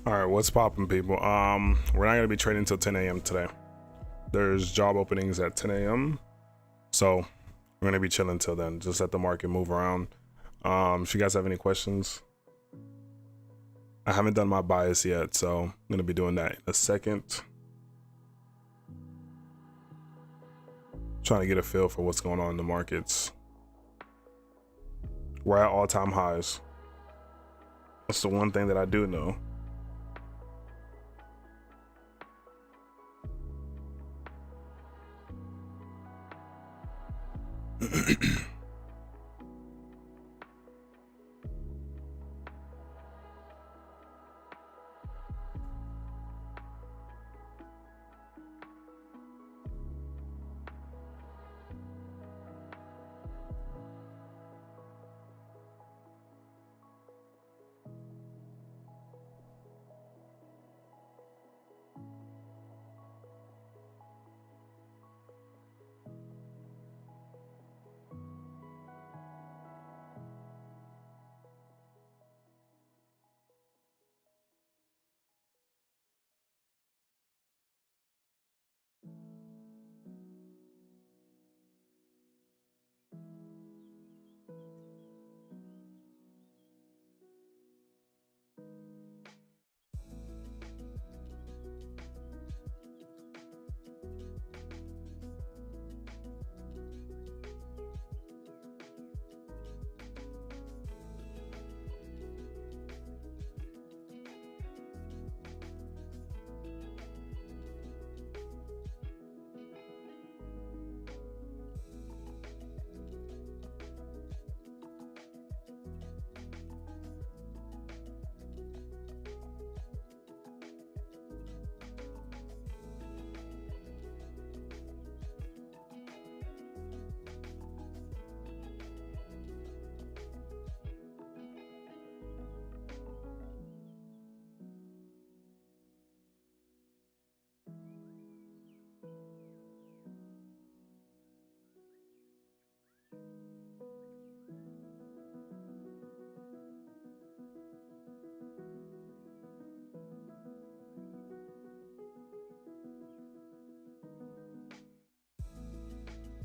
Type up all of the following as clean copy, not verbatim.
All right, what's popping, people? We're not gonna be trading until 10 a.m. today. There's job openings at 10 a.m. So we're gonna be chilling till then. Just let the market move around. If you guys have any questions, I haven't done my bias yet, so I'm gonna be doing that in a second. Trying to get a feel for what's going on in the markets. We're at all-time highs. That's the one thing that I do know.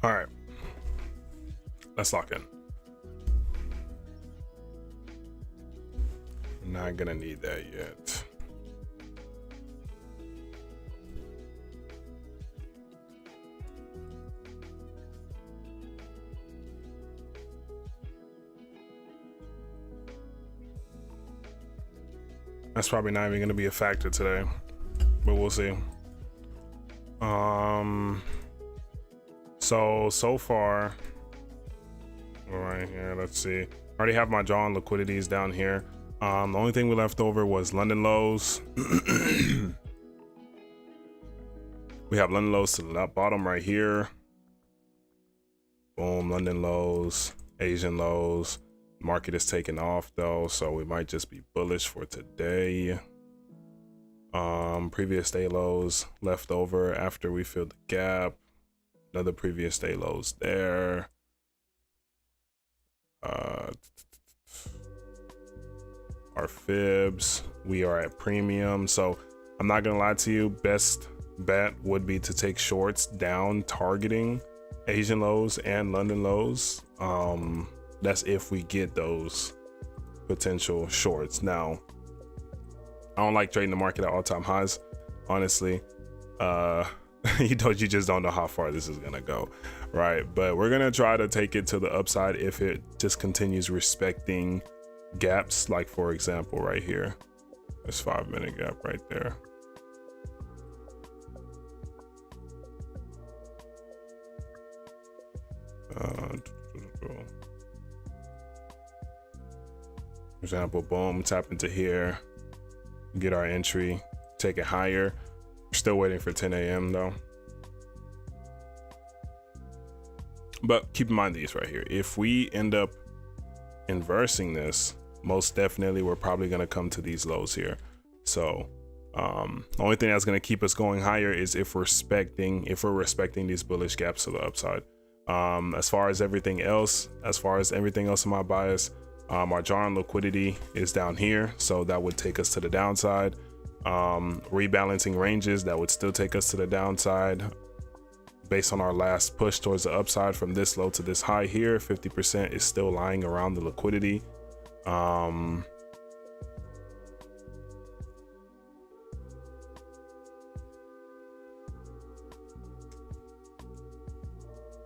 All right, let's lock in. Not gonna need that yet. That's probably not even gonna be a factor today, but we'll see. So far, right here, let's see. I already have my drawn liquidities down here. The only thing we left over was London lows. We have London lows to the bottom right here. Boom, London lows, Asian lows. Market is taking off though, so we might just be bullish for today. Previous day lows left over after we filled the gap. Another previous day lows there. Our fibs, we are at premium, so I'm not gonna lie to you, best bet would be to take shorts down targeting Asian lows and London lows. That's if we get those potential shorts. Now, I don't like trading the market at all-time highs, honestly. You just don't know how far this is gonna go, right? But we're gonna try to take it to the upside if it just continues respecting gaps, like for example right here, this 5-minute gap right there. example, boom, tap into here, get our entry, take it higher. We're still waiting for 10 a.m. though. But keep in mind these right here. If we end up inversing this, most definitely we're probably going to come to these lows here. So the only thing that's going to keep us going higher is if we're respecting these bullish gaps to the upside. As far as everything else in my bias, our Jar liquidity is down here, so that would take us to the downside. Rebalancing ranges, that would still take us to the downside. Based on our last push towards the upside from this low to this high here, 50% is still lying around the liquidity.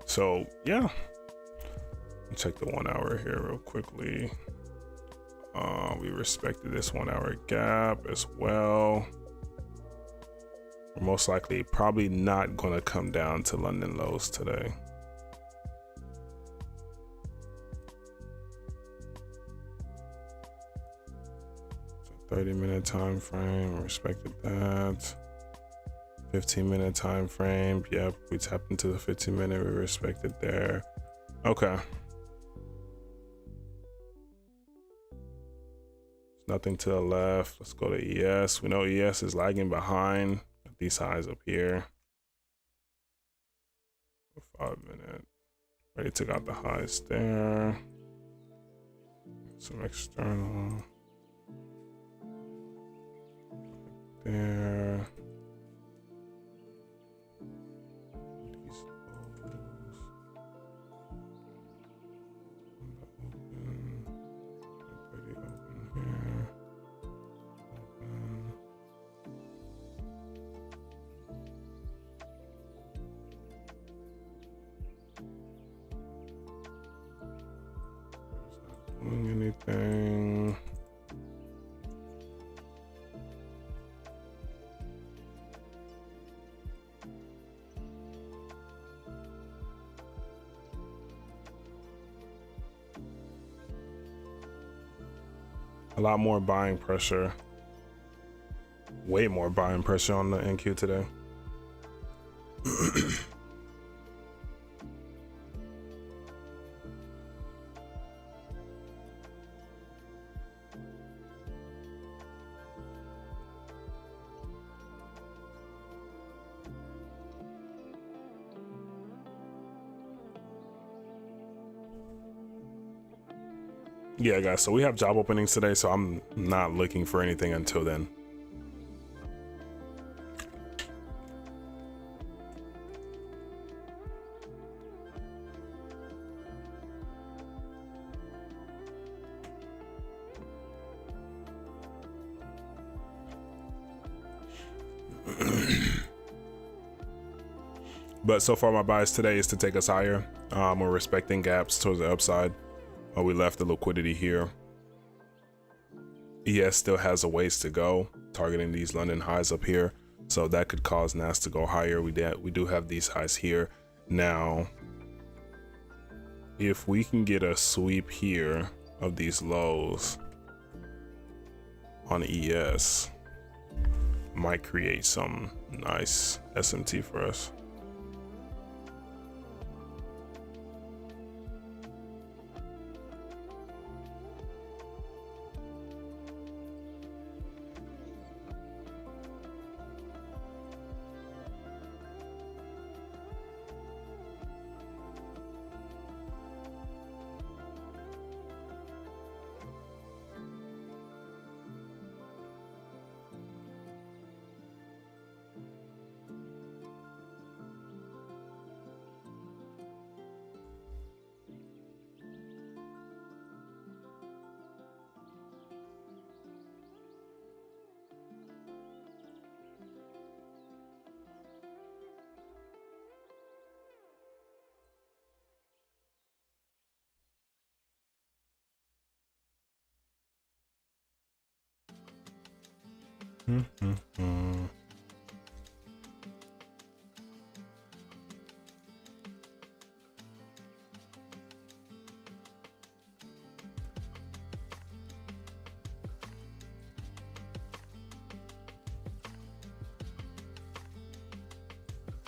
So yeah, check the 1 hour here real quickly. We respected this 1 hour gap as well. We're most likely probably not going to come down to London lows today. So 30-minute time frame, respected that. 15-minute time frame, yep, we tapped into the 15-minute, we respected there. Okay. Nothing to the left. Let's go to ES. We know ES is lagging behind. Got these highs up here. 5 minute. Already took out the highs there. Some external. There. These lows. Open. 30 open here. Open. It's not doing anything. A lot more buying pressure, way more buying pressure on the NQ today. Yeah, guys, so we have job openings today, so I'm not looking for anything until then. But so far my bias today is to take us higher. We're respecting gaps towards the upside. We left the liquidity here. ES still has a ways to go, targeting these London highs up here, so that could cause NAS to go higher. We do have these highs here. Now, if we can get a sweep here of these lows on ES, might create some nice SMT for us.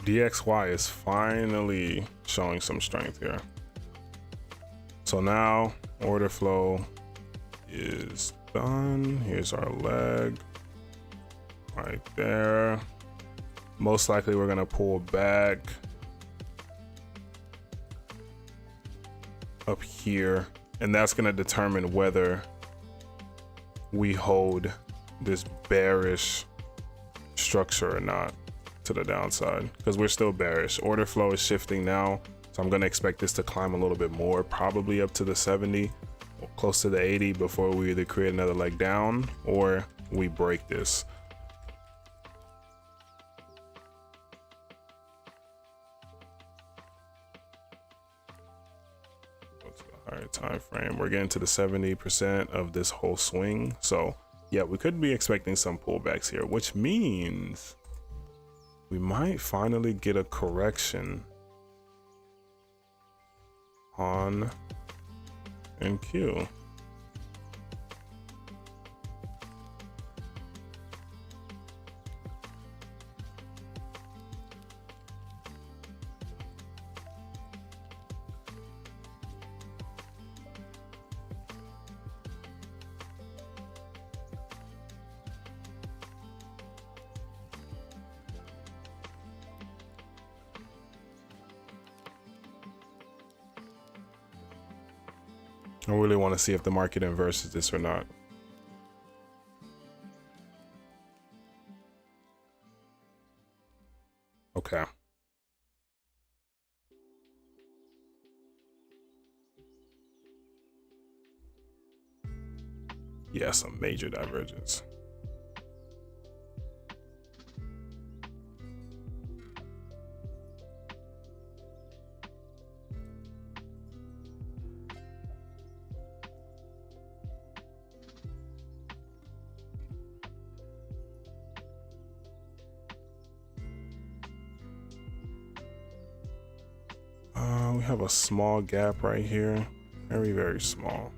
DXY is finally showing some strength here. So now order flow is done. Here's our leg right there. Most likely we're gonna pull back up here, and that's gonna determine whether we hold this bearish structure or not to the downside, because we're still bearish. Order flow is shifting now, so I'm gonna expect this to climb a little bit more, probably up to the 70 or close to the 80 before we either create another leg down or we break this. Higher time frame, we're getting to the 70% of this whole swing, so yeah, we could be expecting some pullbacks here, which means we might finally get a correction on NQ. I really want to see if the market inverses this or not. Okay. Yeah, some major divergence. We have a small gap right here, very, very small.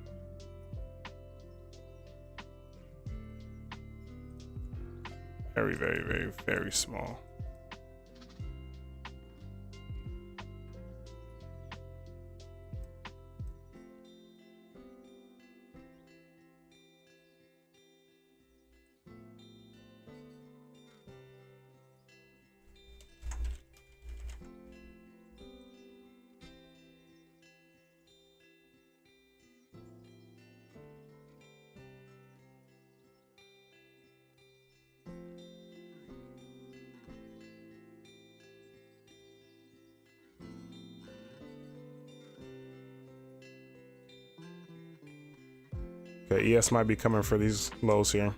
Very, very, very, very small. Okay, ES might be coming for these lows here.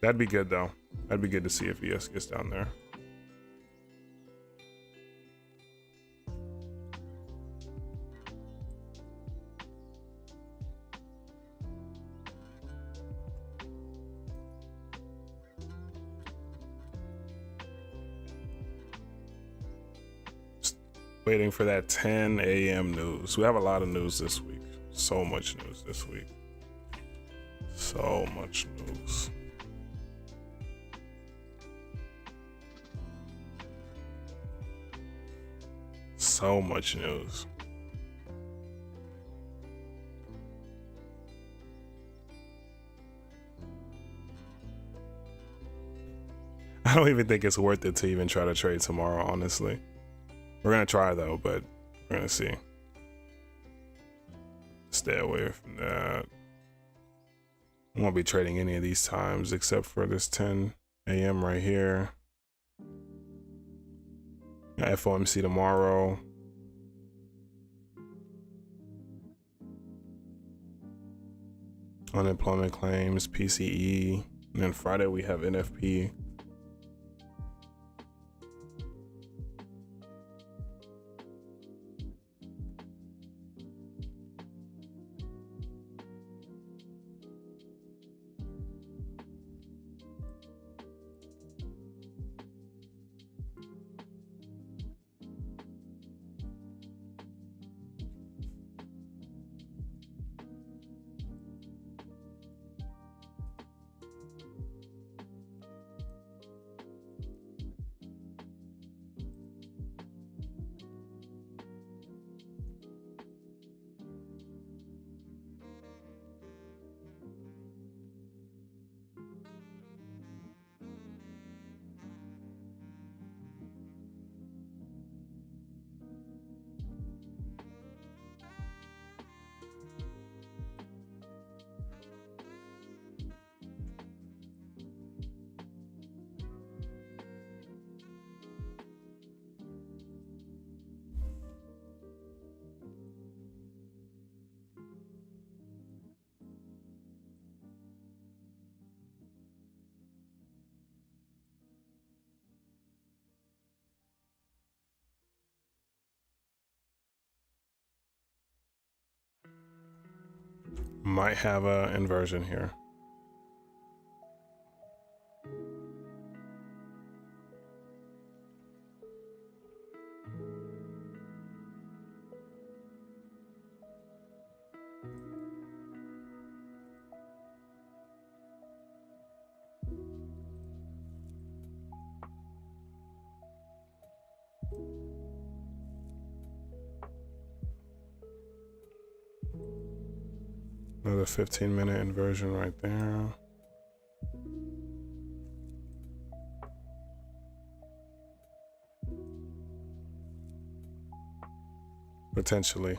That'd be good though. That'd be good to see if ES gets down there. Just waiting for that 10 a.m. news. We have a lot of news this week. So much news this week. So much news. So much news. I don't even think it's worth it to even try to trade tomorrow, honestly. We're gonna try though, but we're gonna see. Stay away from that. I won't be trading any of these times except for this 10 a.m. right here. FOMC tomorrow. Unemployment claims, PCE. And then Friday we have NFP. Might have a inversion here. Another 15-minute inversion right there. Potentially.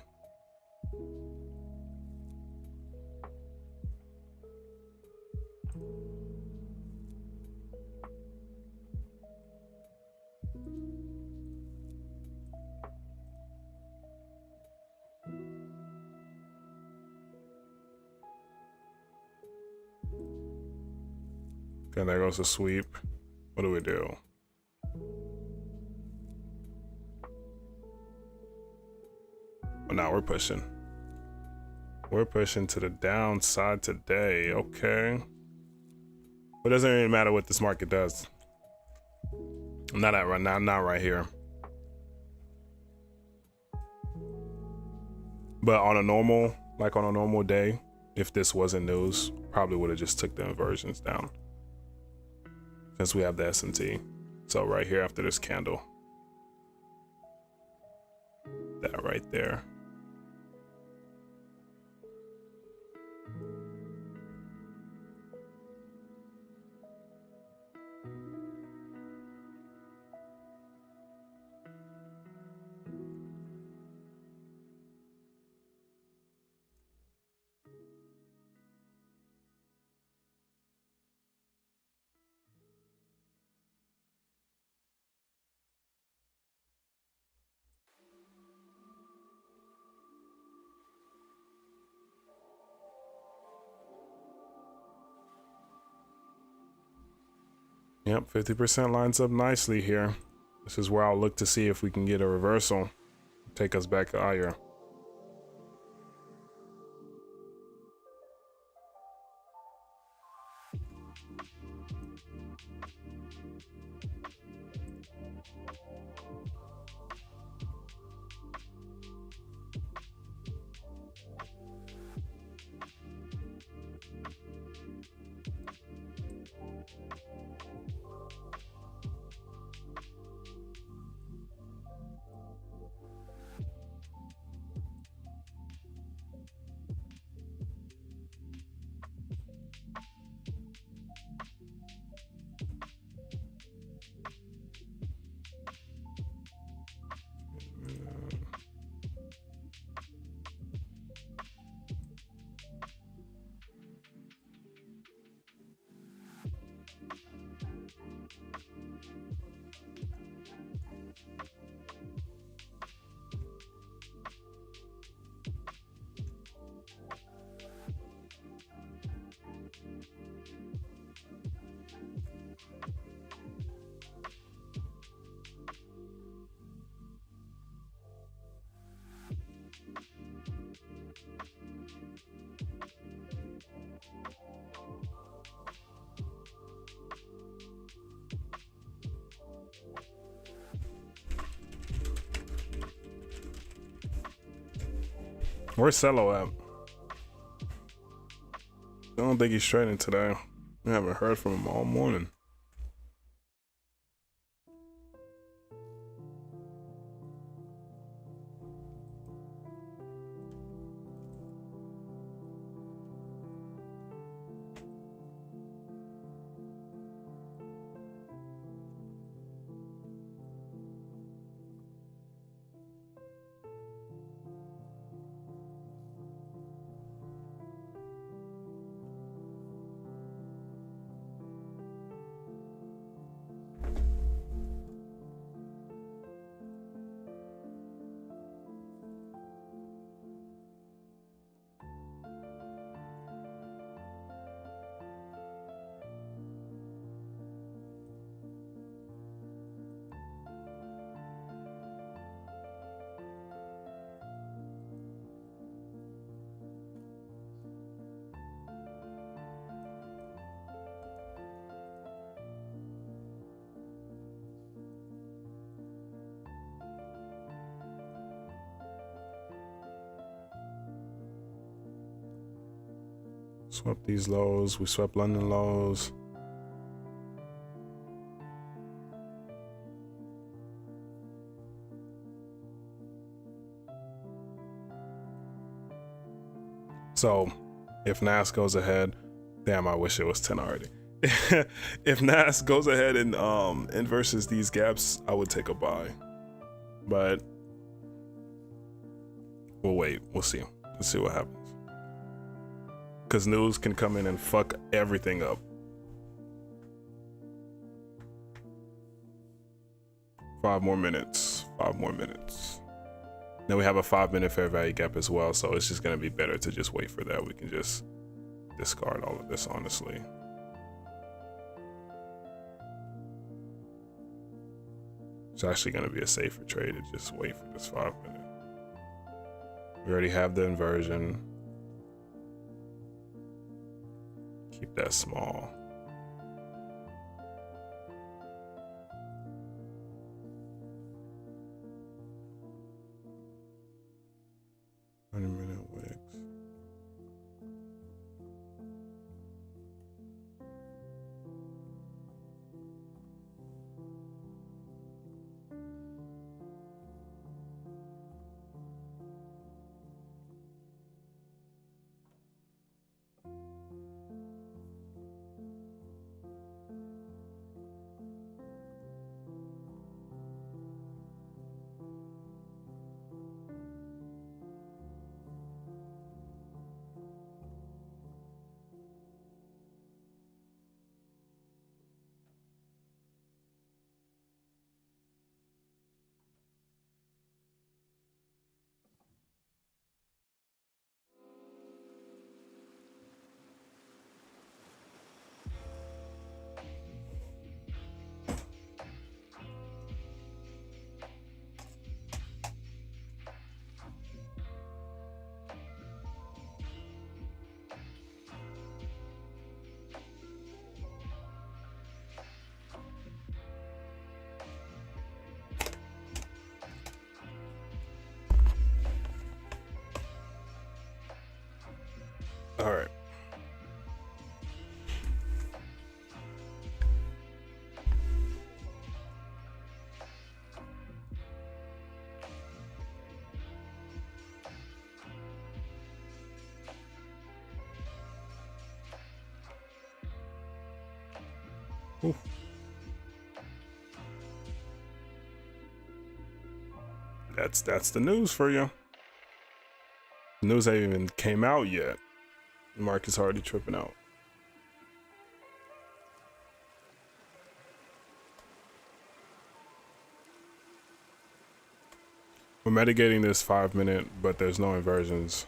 Okay, there goes the sweep. What do we do? Oh, now we're pushing. We're pushing to the downside today. Okay. But it doesn't really matter what this market does. Not right here. But on a normal day, if this wasn't news, probably would have just took the inversions down. Since we have the S&T. So right here after this candle. That right there. Yep, 50% lines up nicely here. This is where I'll look to see if we can get a reversal. Take us back higher. Where's Cello at? I don't think he's trading today. I haven't heard from him all morning. Swept these lows. We swept London lows. So if NAS goes ahead, damn, I wish it was 10 already. If NAS goes ahead and inverses these gaps, I would take a buy. But we'll wait. We'll see. Let's see what happens. Because news can come in and fuck everything up. 5 more minutes. 5 more minutes. Then we have a 5-minute fair value gap as well, so it's just going to be better to just wait for that. We can just discard all of this, honestly. It's actually going to be a safer trade to just wait for this 5-minute. We already have the inversion. Keep that small. Minute wicks. All right. Oof. That's the news for you. The news ain't even came out yet. The market's already tripping out. We're mitigating this 5-minute, but there's no inversions.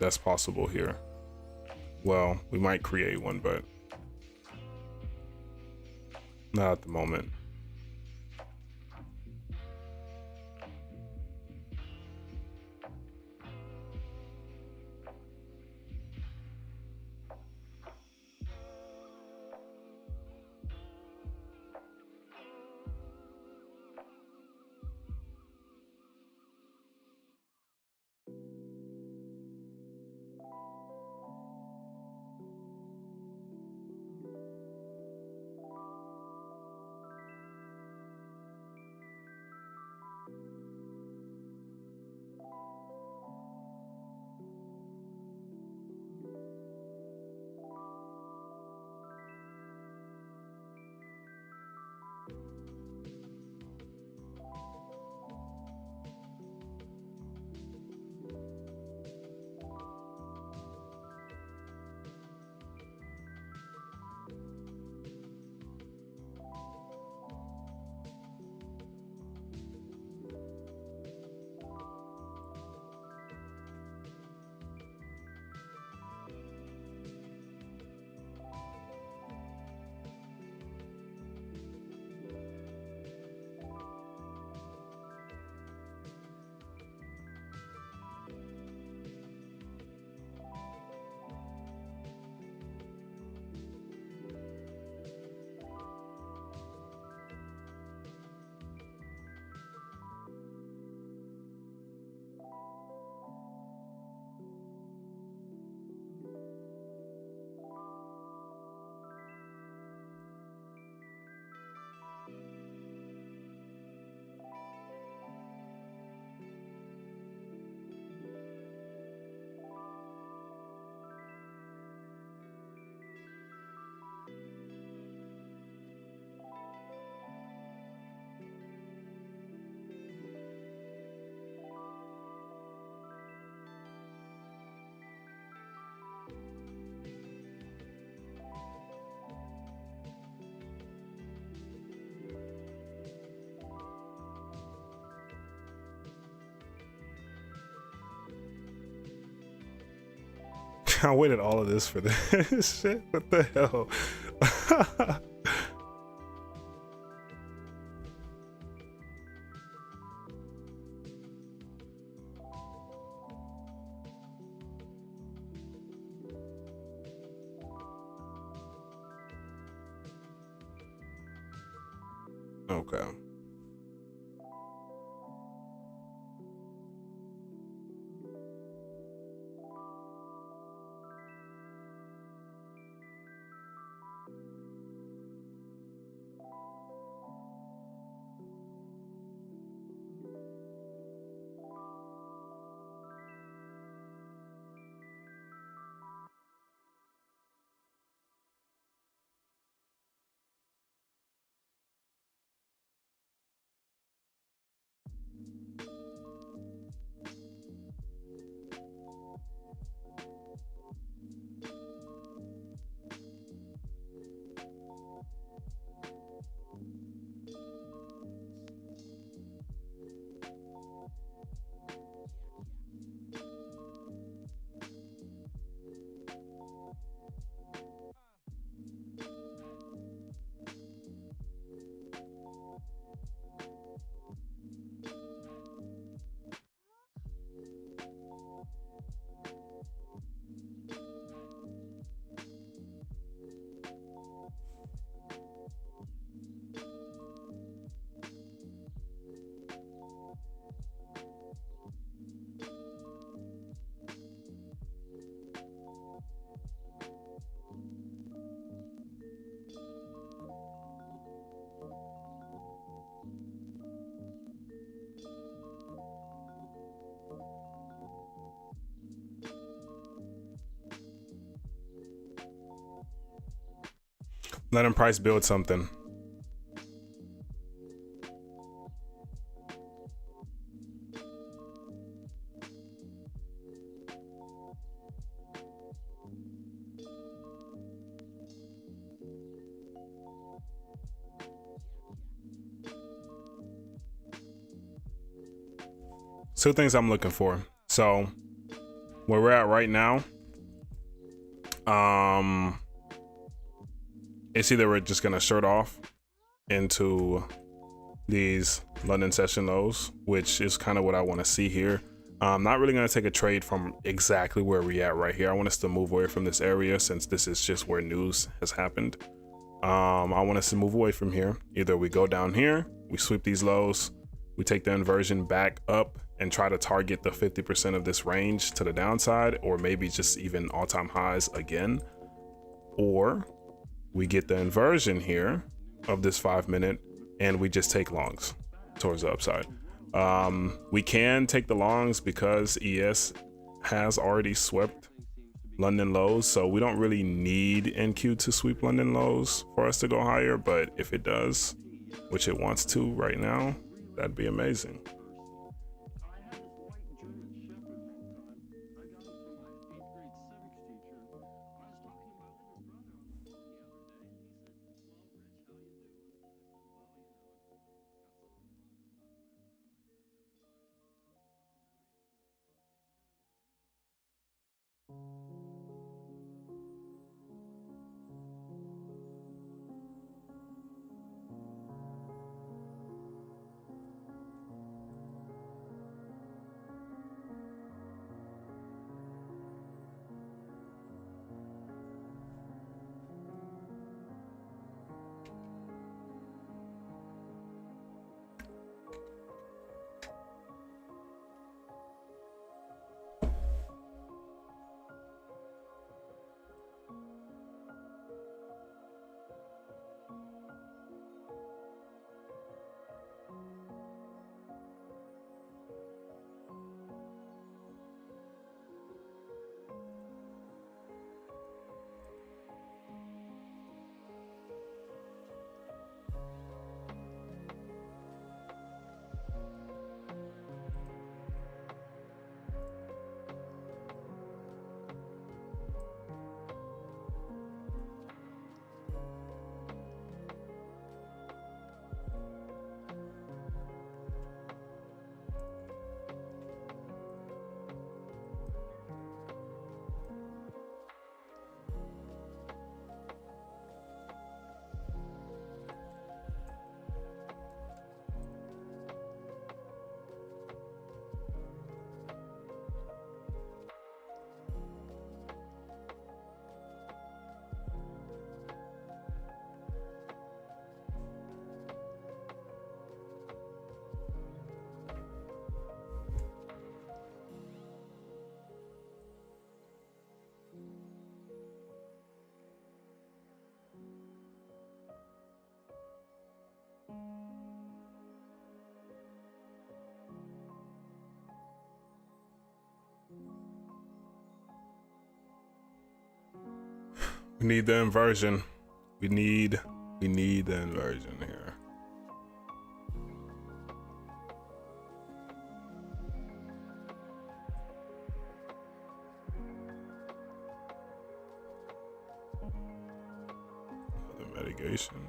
That's possible here. Well, we might create one, but not at the moment. I waited all of this for this shit. What the hell? Okay. Let him price build something. Two things I'm looking for. So where we're at right now, it's either we're just gonna short off into these London session lows, which is kind of what I want to see here. I'm not really gonna take a trade from exactly where we at right here. I want us to move away from this area since this is just where news has happened. I want us to move away from here. Either we go down here, we sweep these lows, we take the inversion back up and try to target the 50% of this range to the downside, or maybe just even all-time highs again. Or we get the inversion here of this 5 minute and we just take longs towards the upside. We can take the longs because ES has already swept London lows, so we don't really need NQ to sweep London lows for us to go higher, but if it does, which it wants to right now, that'd be amazing. We need the inversion. We need the inversion here. The mitigation.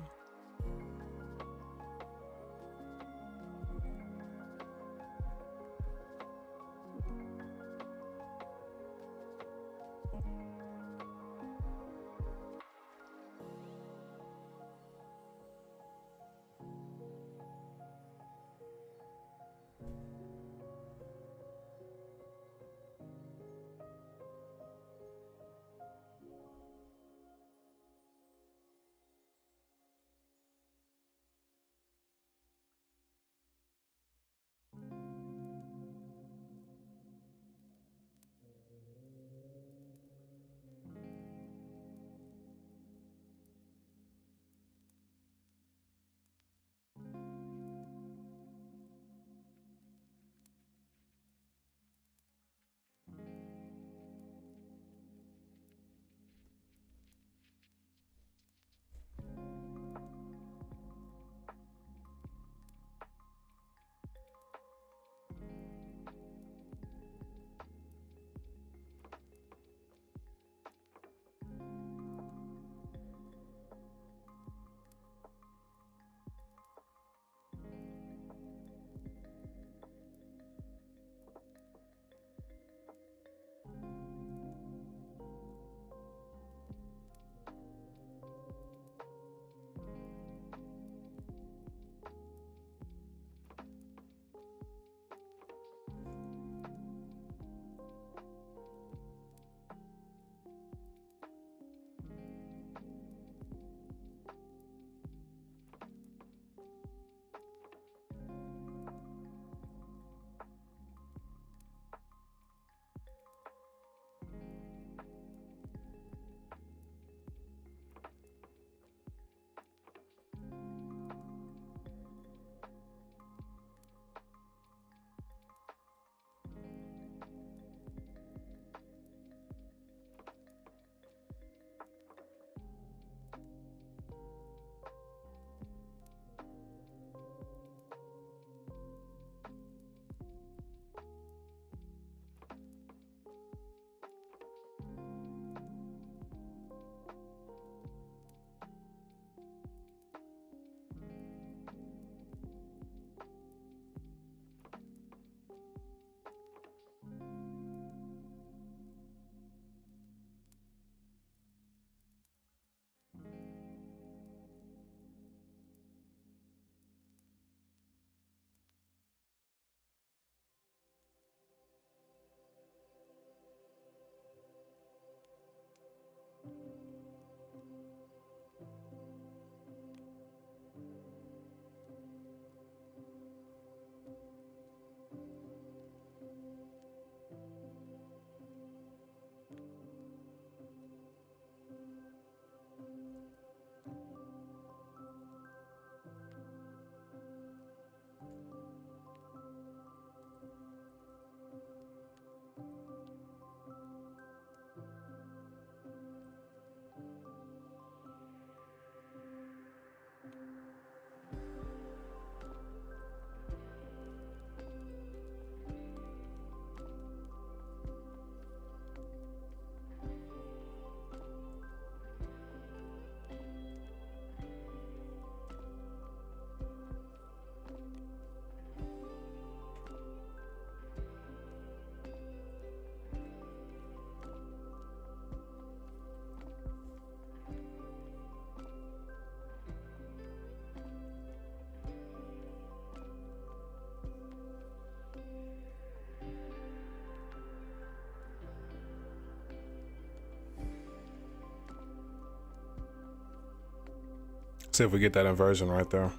See if we get that inversion right there.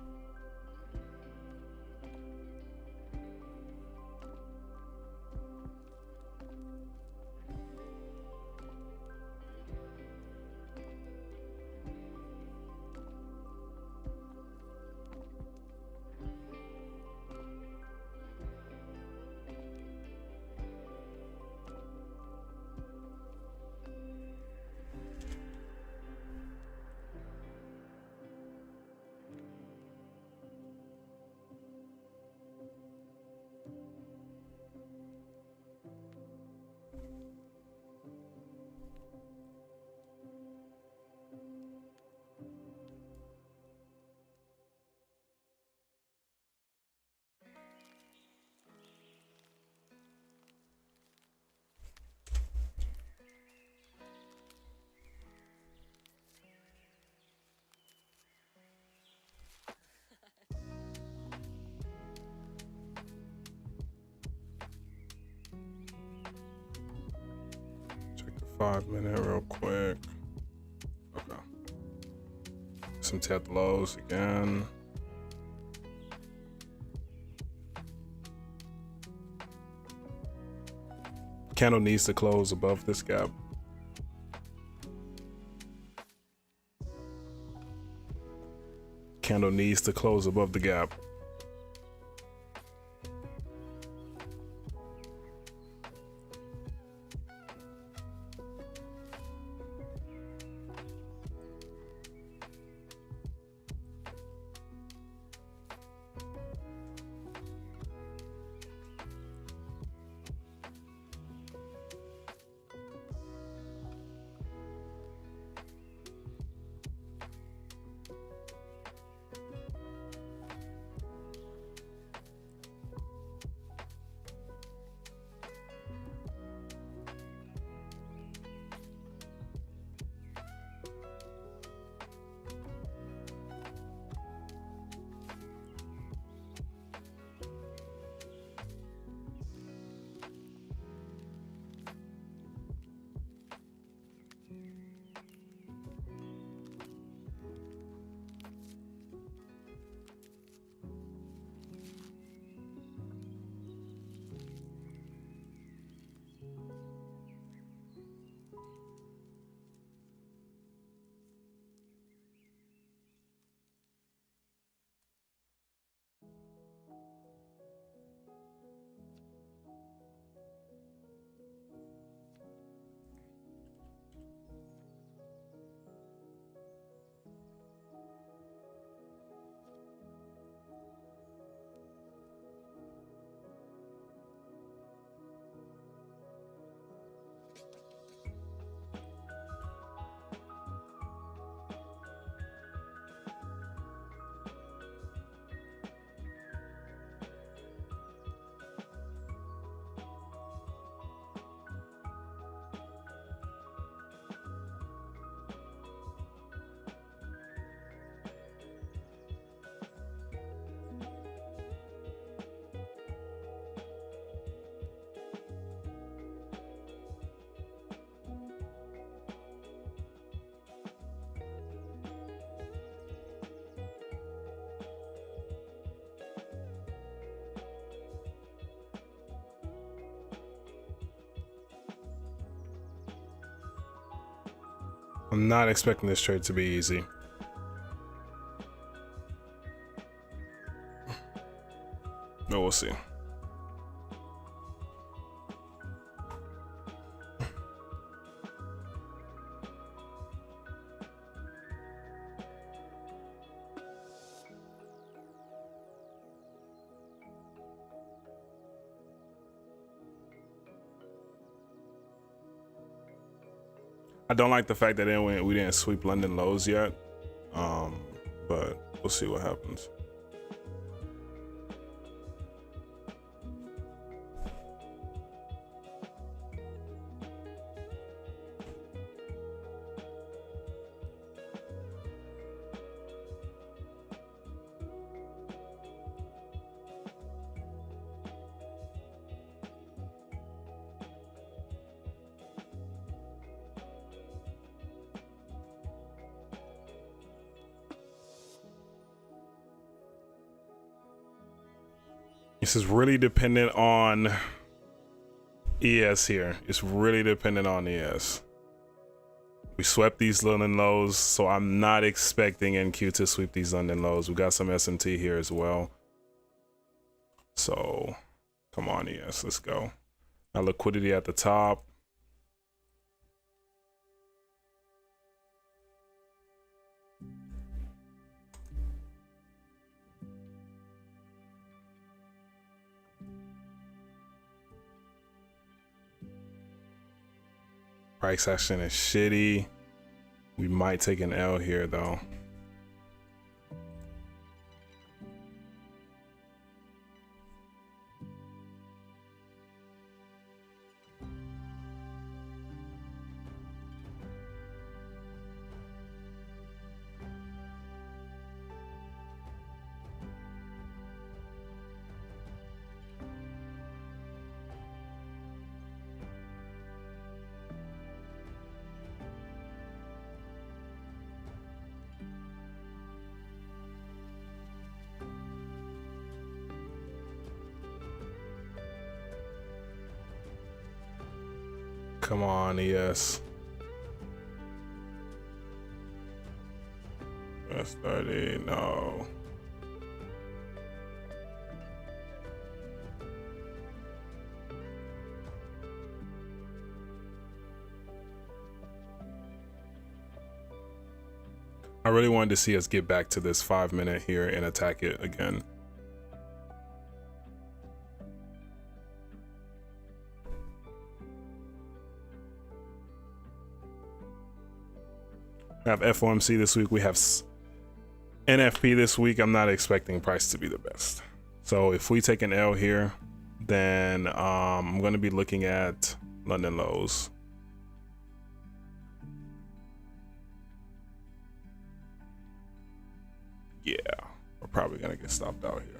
5-minute real quick. Okay. Some tap lows again. Candle needs to close above this gap. Candle needs to close above the gap. I'm not expecting this trade to be easy. But we'll see. I don't like the fact that we didn't sweep London lows yet, but we'll see what happens. This is really dependent on ES here. It's really dependent on ES. We swept these London lows, so I'm not expecting NQ to sweep these London lows. We got some SMT here as well. So come on, ES, let's go. Now liquidity at the top. Price action is shitty. We might take an L here though. Come on, ES. That's 30. No. I really wanted to see us get back to this 5 minute here and attack it again. We have FOMC this week. We have NFP this week. I'm not expecting price to be the best. So if we take an L here, then I'm going to be looking at London lows. Yeah, we're probably going to get stopped out here.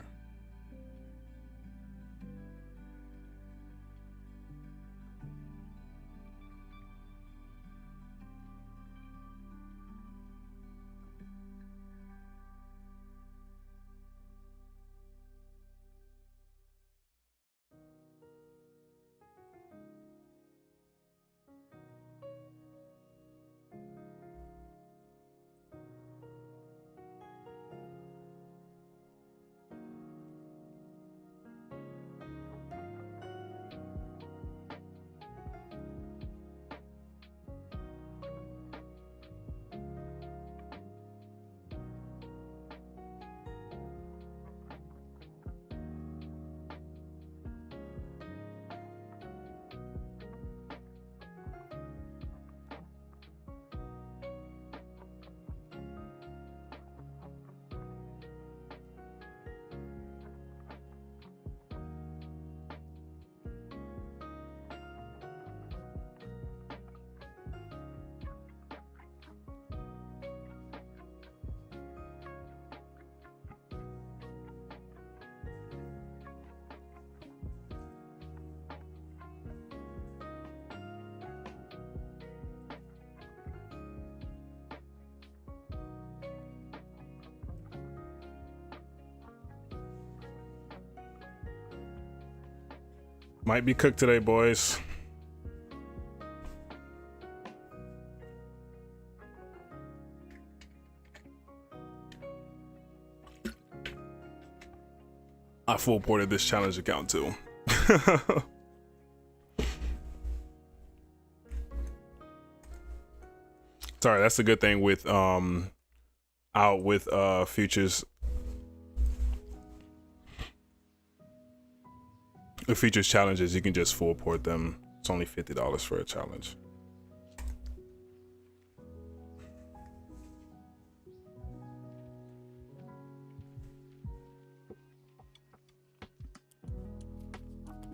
Might be cooked today, boys. I full ported this challenge account too. Sorry, that's the good thing with out with futures. The futures challenges, you can just full port them. It's only $50 for a challenge.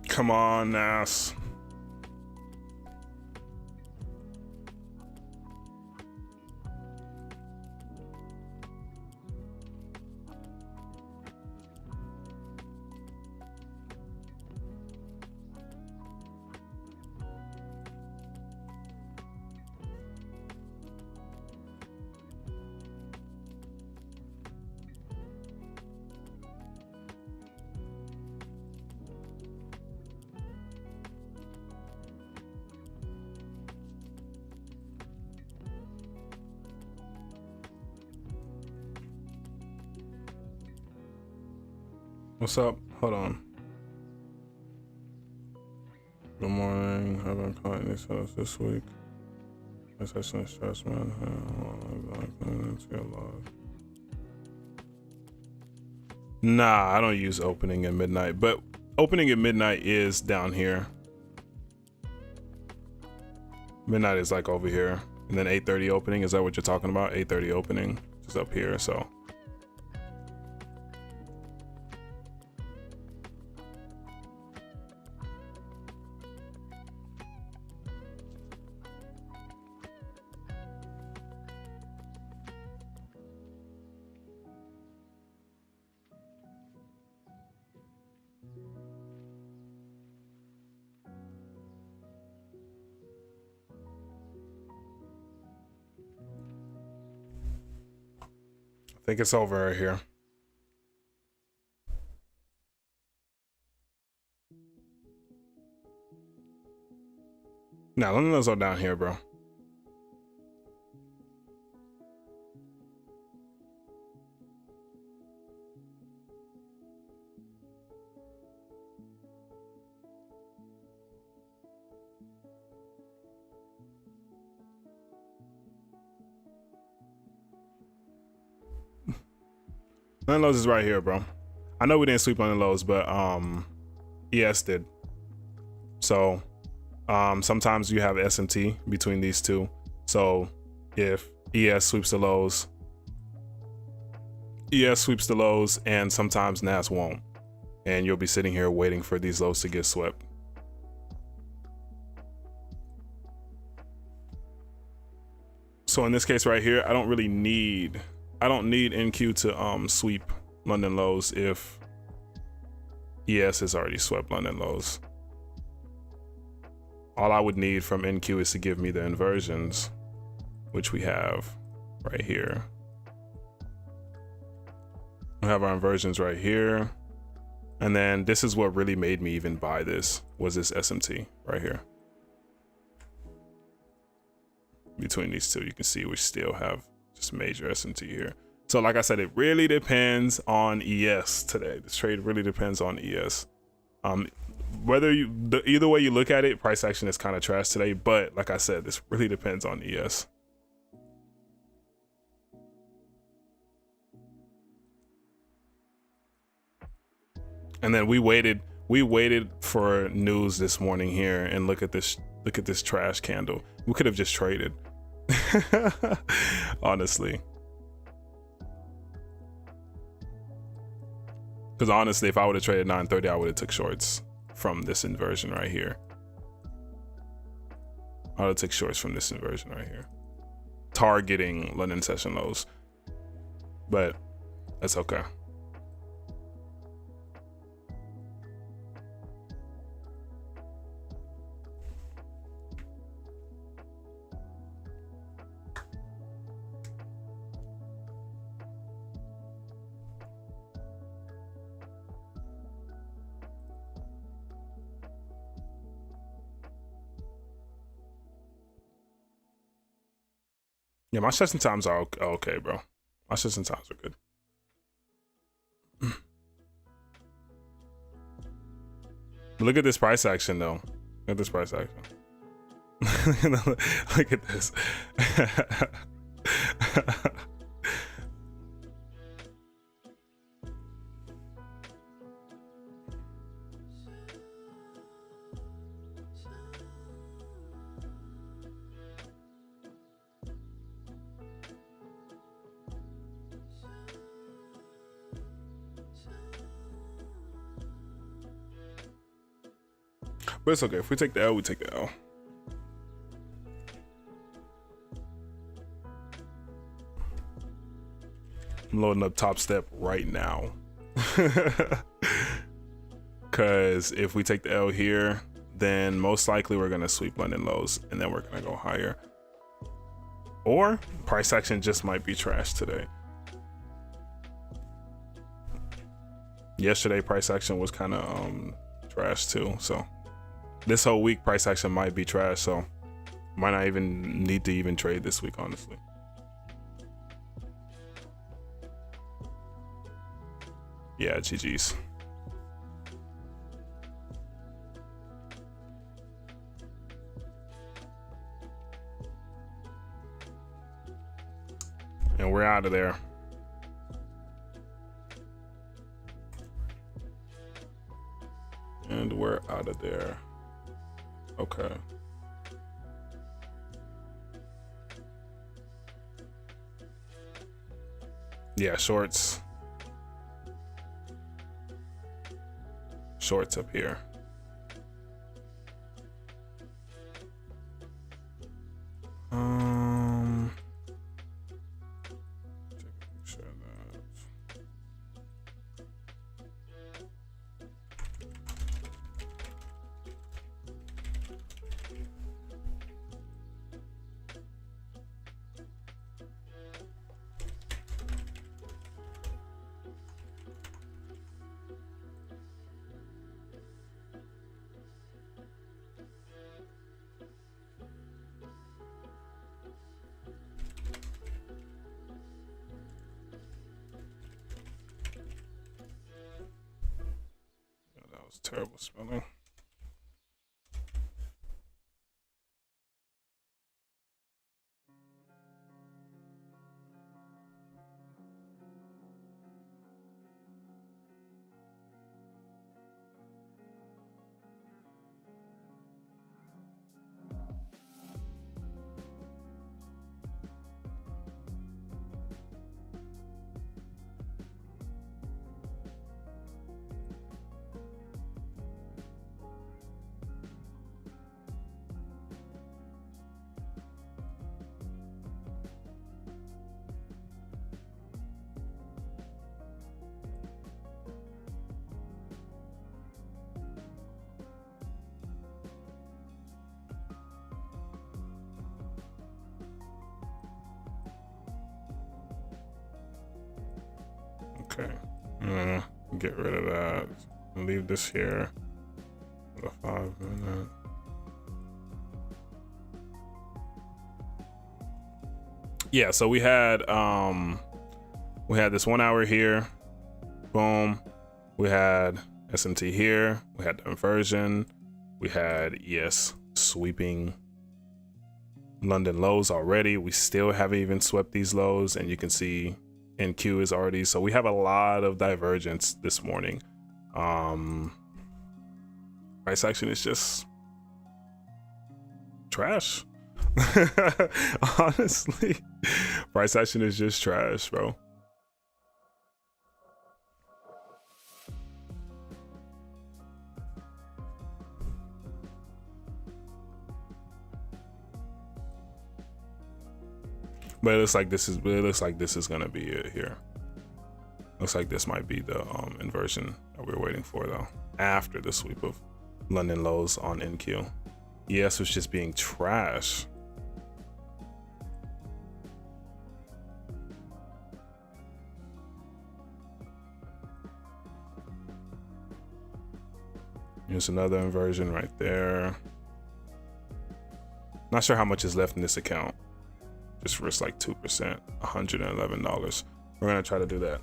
Come on, Nas. What's up? Hold on. Good morning. I've been calling these fellas this week. It's actually stress, man. Nah, I don't use opening at midnight, but opening at midnight is down here. Midnight is like over here. And then 8:30 opening, is that what you're talking about? 8:30 opening is up here, so. I think it's over right here. Now, London lows are down here, bro. London lows is right here, bro. I know we didn't sweep London lows, but ES did. So sometimes you have SMT between these two. So if ES sweeps the lows, and sometimes NAS won't. And you'll be sitting here waiting for these lows to get swept. So in this case right here, I don't need NQ to sweep London lows if ES has already swept London lows. All I would need from NQ is to give me the inversions, which we have right here. We have our inversions right here. And then this is what really made me even buy this, was this SMT right here. Between these two, you can see we still have just major SMT here. So like I said, it really depends on ES today. This trade really depends on ES. Either way you look at it, price action is kind of trash today, but like I said, this really depends on ES. And then we waited for news this morning here, and look at this trash candle. We could have just traded. Honestly. Because honestly, if I would have traded 930, I would have took shorts from this inversion right here. I would have took shorts from this inversion right here, targeting London session lows. But that's okay. Yeah, my session times are okay, bro. My session times are good. Look at this price action, though. Look at this price action. Look at this. But it's okay. If we take the L, we take the L. I'm loading up Top Step right now. Because if we take the L here, then most likely we're going to sweep London lows, and then we're going to go higher. Or price action just might be trash today. Yesterday, price action was kind of trash too. So this whole week, price action might be trash. So might not even need to even trade this week, honestly. Yeah, GG's. And we're out of there. And we're out of there. Okay. Yeah, shorts. Shorts up here. Share that. was terrible spelling. Okay, I'm gonna get rid of that. Leave this here for the 5 minute. Yeah, so we had this 1 hour here. Boom. We had SMT here. We had the inversion. We had ES sweeping London lows already. We still haven't even swept these lows, and you can see NQ is already, so we have a lot of divergence this morning. Price action is just trash. Honestly, price action is just trash, bro. But it looks like this is gonna be it here. Looks like this might be the inversion that we're waiting for, though, after the sweep of London lows on NQ. ES was just being trash. Here's another inversion right there. Not sure how much is left in this account. Just risk like 2%, $111. We're gonna try to do that.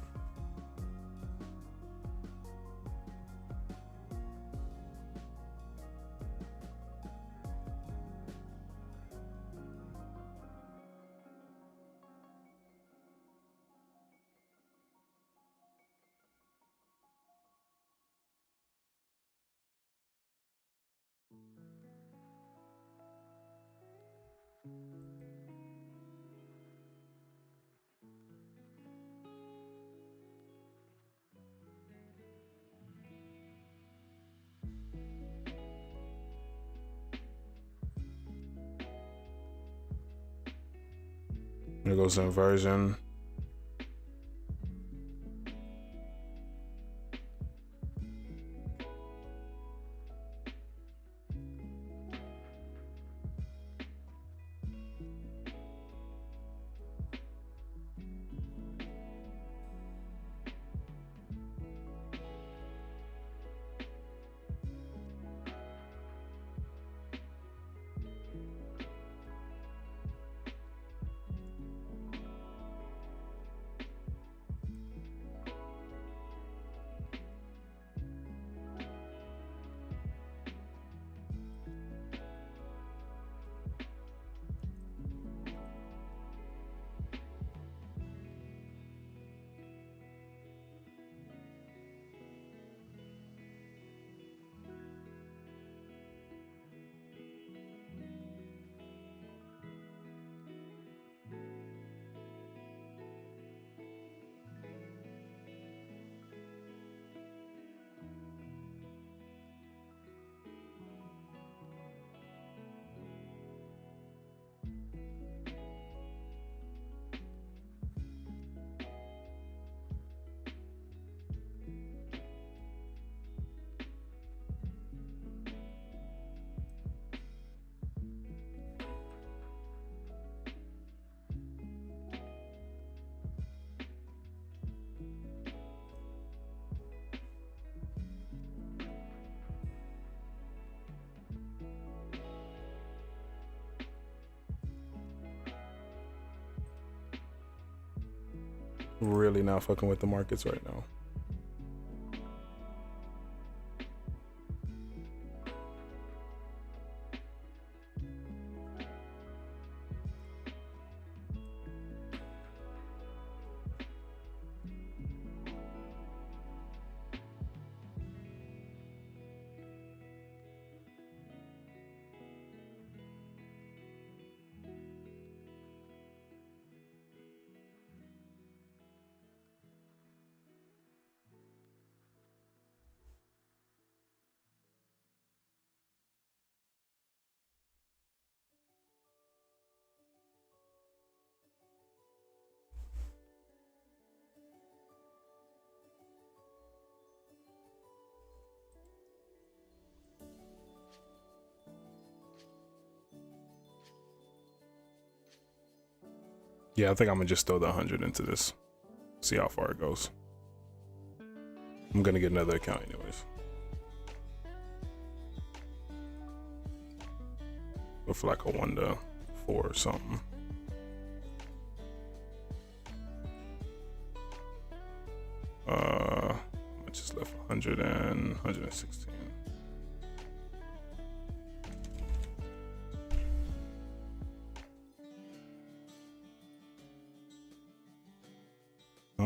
There goes the inversion. Really not fucking with the markets right now. Yeah, I think I'm gonna just throw the 100 into this. See how far it goes. I'm gonna get another account anyways. Go for like a 1 to 4 or something. I just left 100 and 116.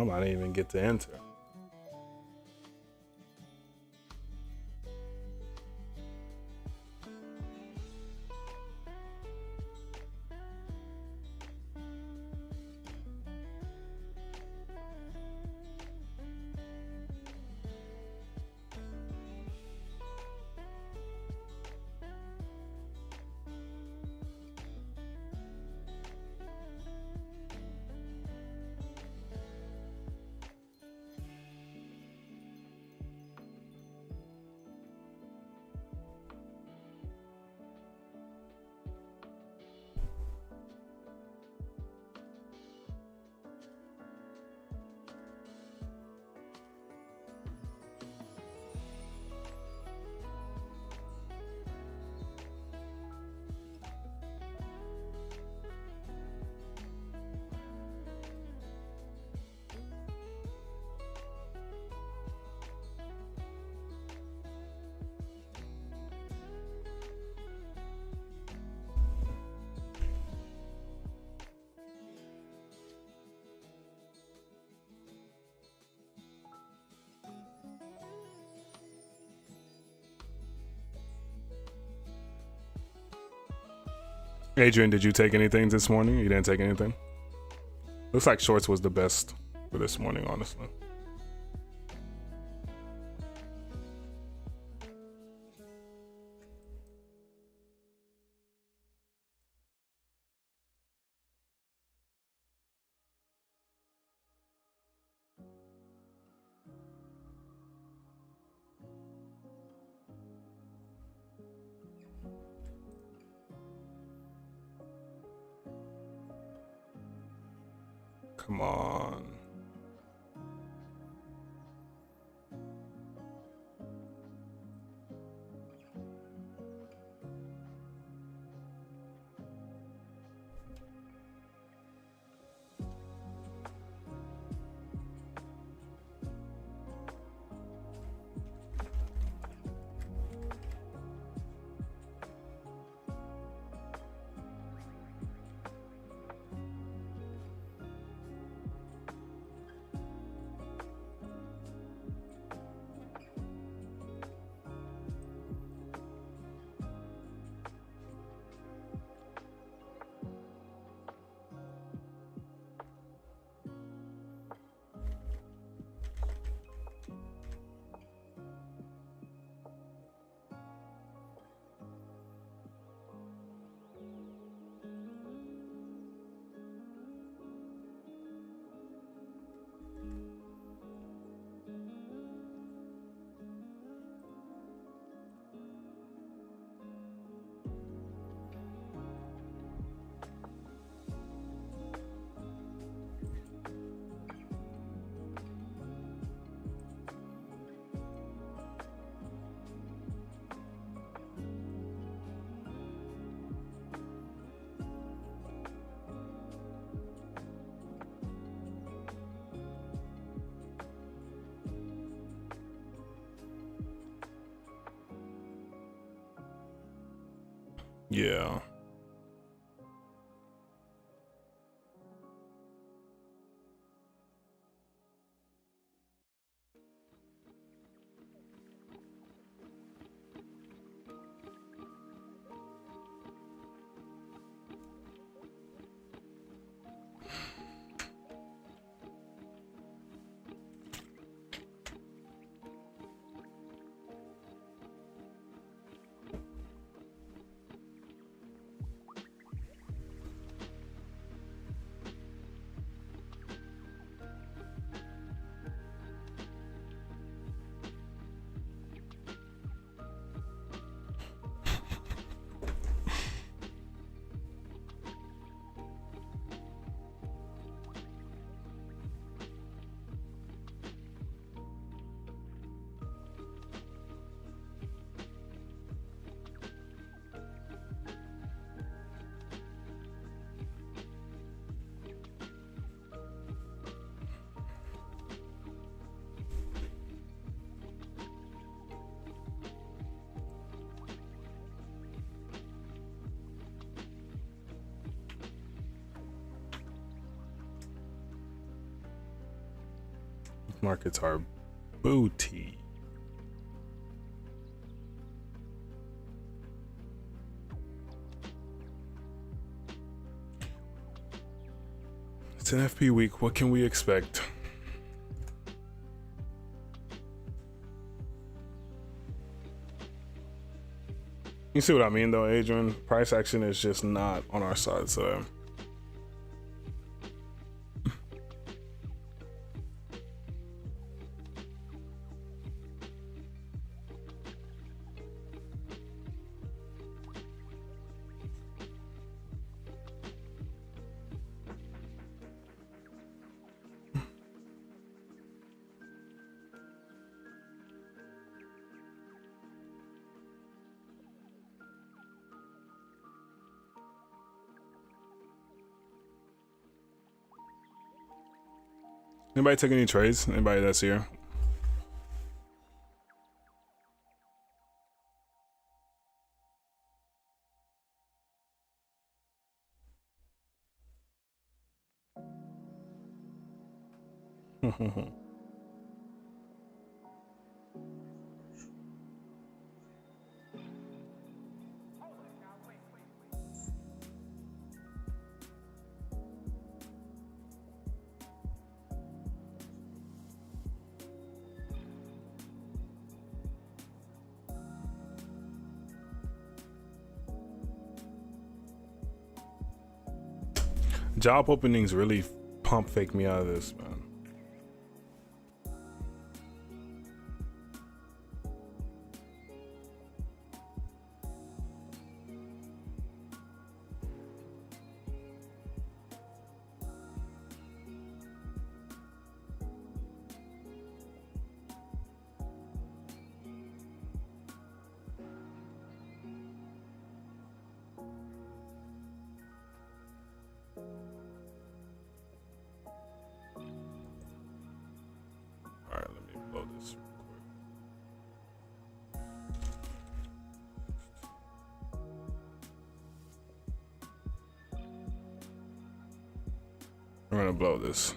I didn't even get to enter. Adrian, did you take anything this morning? You didn't take anything? Looks like shorts was the best for this morning, honestly. Come on. Yeah. Markets are booty. It's an FP week. What can we expect? You see what I mean, though, Adrian? Price action is just not on our side today. Anybody take any trades? Anybody that's here? Job openings really pump fake me out of this, man. All right, let me blow this real quick. We're gonna blow this.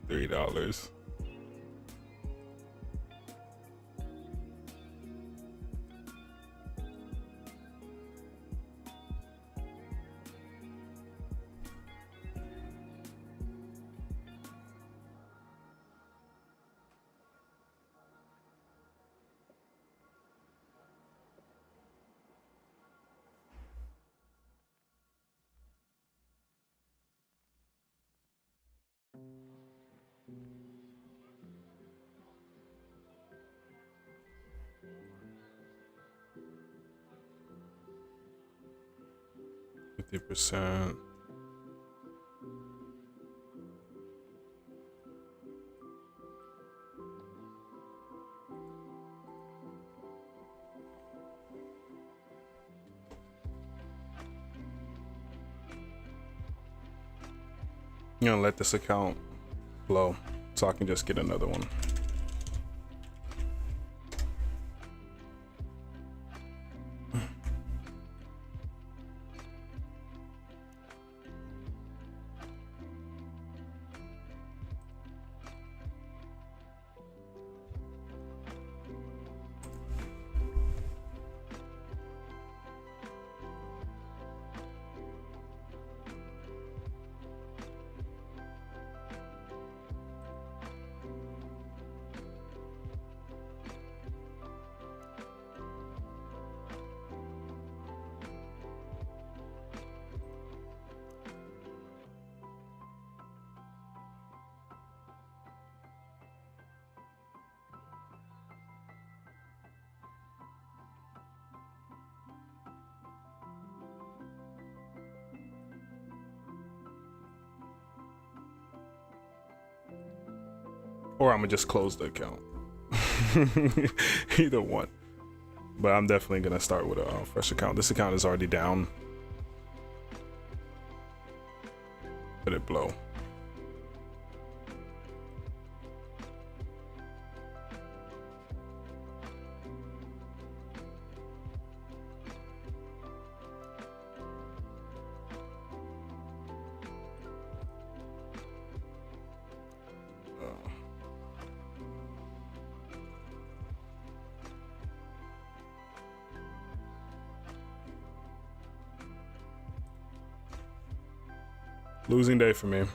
$3. %. I'm gonna let this account blow so I can just get another one. or I'm gonna just close the account. Either one. But I'm definitely gonna start with a fresh account. This account is already down. Let it blow. Losing day for me. I'm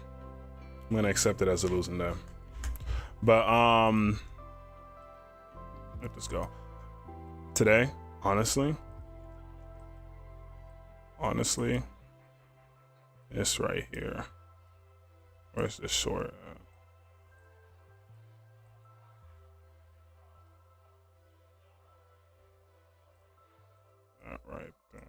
gonna accept it as a losing day. But let this go. Today, honestly, it's right here. Where's this short at? That right there.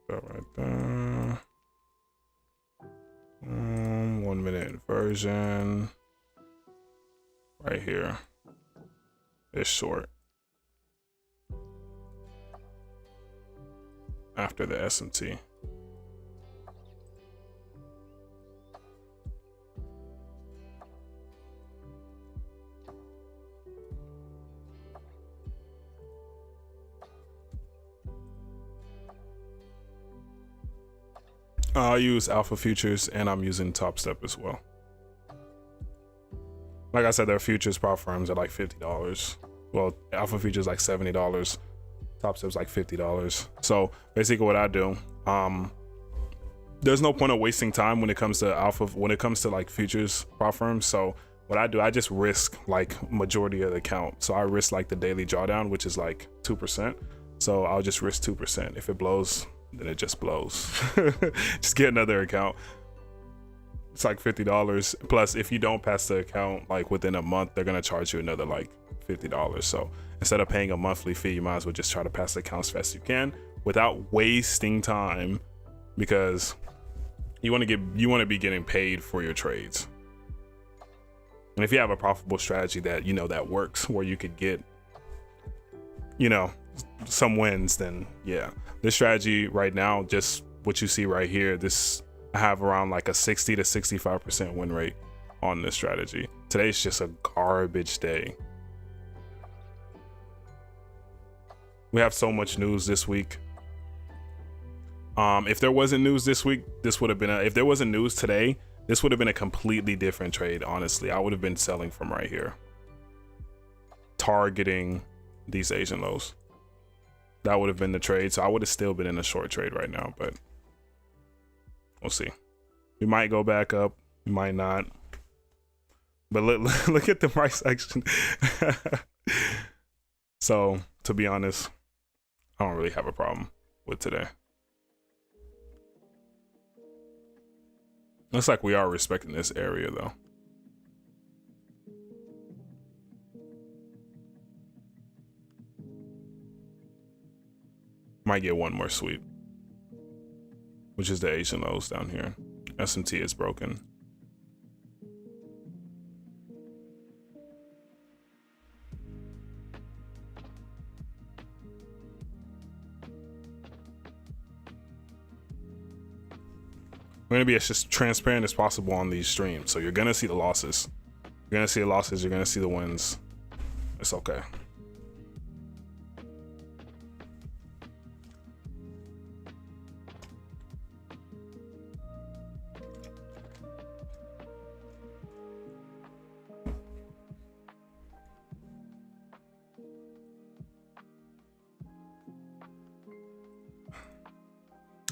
That right there. 1 minute inversion. Right here. It's short. After the SMT. I use Alpha Futures and I'm using Top Step as well. Like I said, their futures prop firms are like $50. Well, Alpha Futures like $70. Top Step's like $50. So basically what I do, there's no point of wasting time when it comes to like futures prop firms. So what I do, I just risk like majority of the account. So I risk like the daily drawdown, which is like 2%. So I'll just risk 2%. If it blows, then it just blows. Just get another account. It's like $50. Plus, if you don't pass the account like within a month, they're gonna charge you another like $50. So instead of paying a monthly fee, you might as well just try to pass the account as fast as you can without wasting time, because you want to be getting paid for your trades. And if you have a profitable strategy that that works, where you could get some wins, then yeah. This strategy right now, just what you see right here, I have around like a 60 to 65% win rate on this strategy. Today's just a garbage day. We have so much news this week. If there wasn't news this week, this would have been if there wasn't news today, this would have been a completely different trade. Honestly, I would have been selling from right here, targeting these Asian lows. That would have been the trade. So I would have still been in a short trade right now, but we'll see. We might go back up, we might not. But look at the price action. So to be honest, I don't really have a problem with today. Looks like we are respecting this area though. Might get one more sweep, which is the Asian lows down here. SMT is broken. We're gonna be as just transparent as possible on these streams. So you're gonna see the losses. You're gonna see the losses, you're gonna see the wins. It's okay.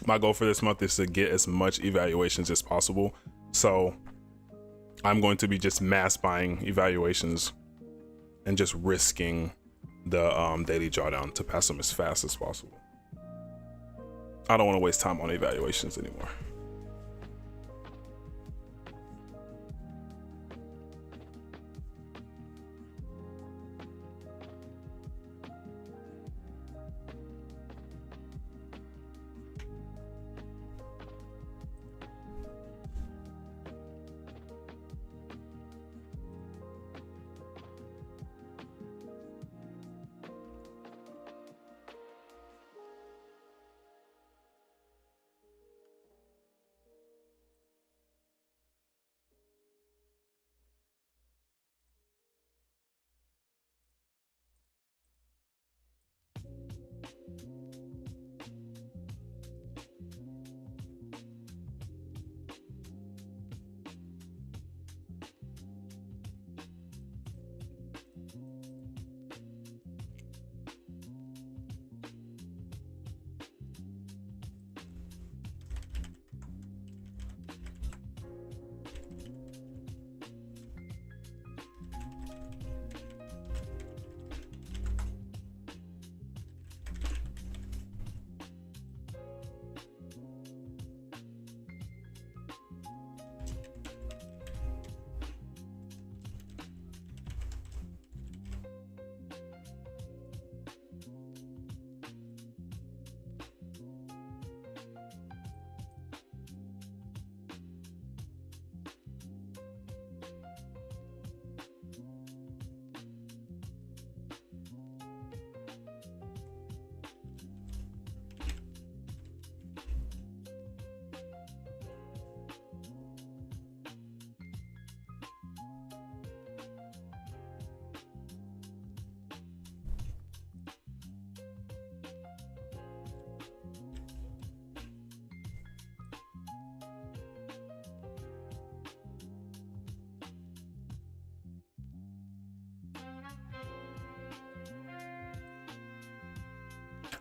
My goal for this month is to get as much evaluations as possible. So I'm going to be just mass buying evaluations and just risking the daily drawdown to pass them as fast as possible. I don't want to waste time on evaluations anymore.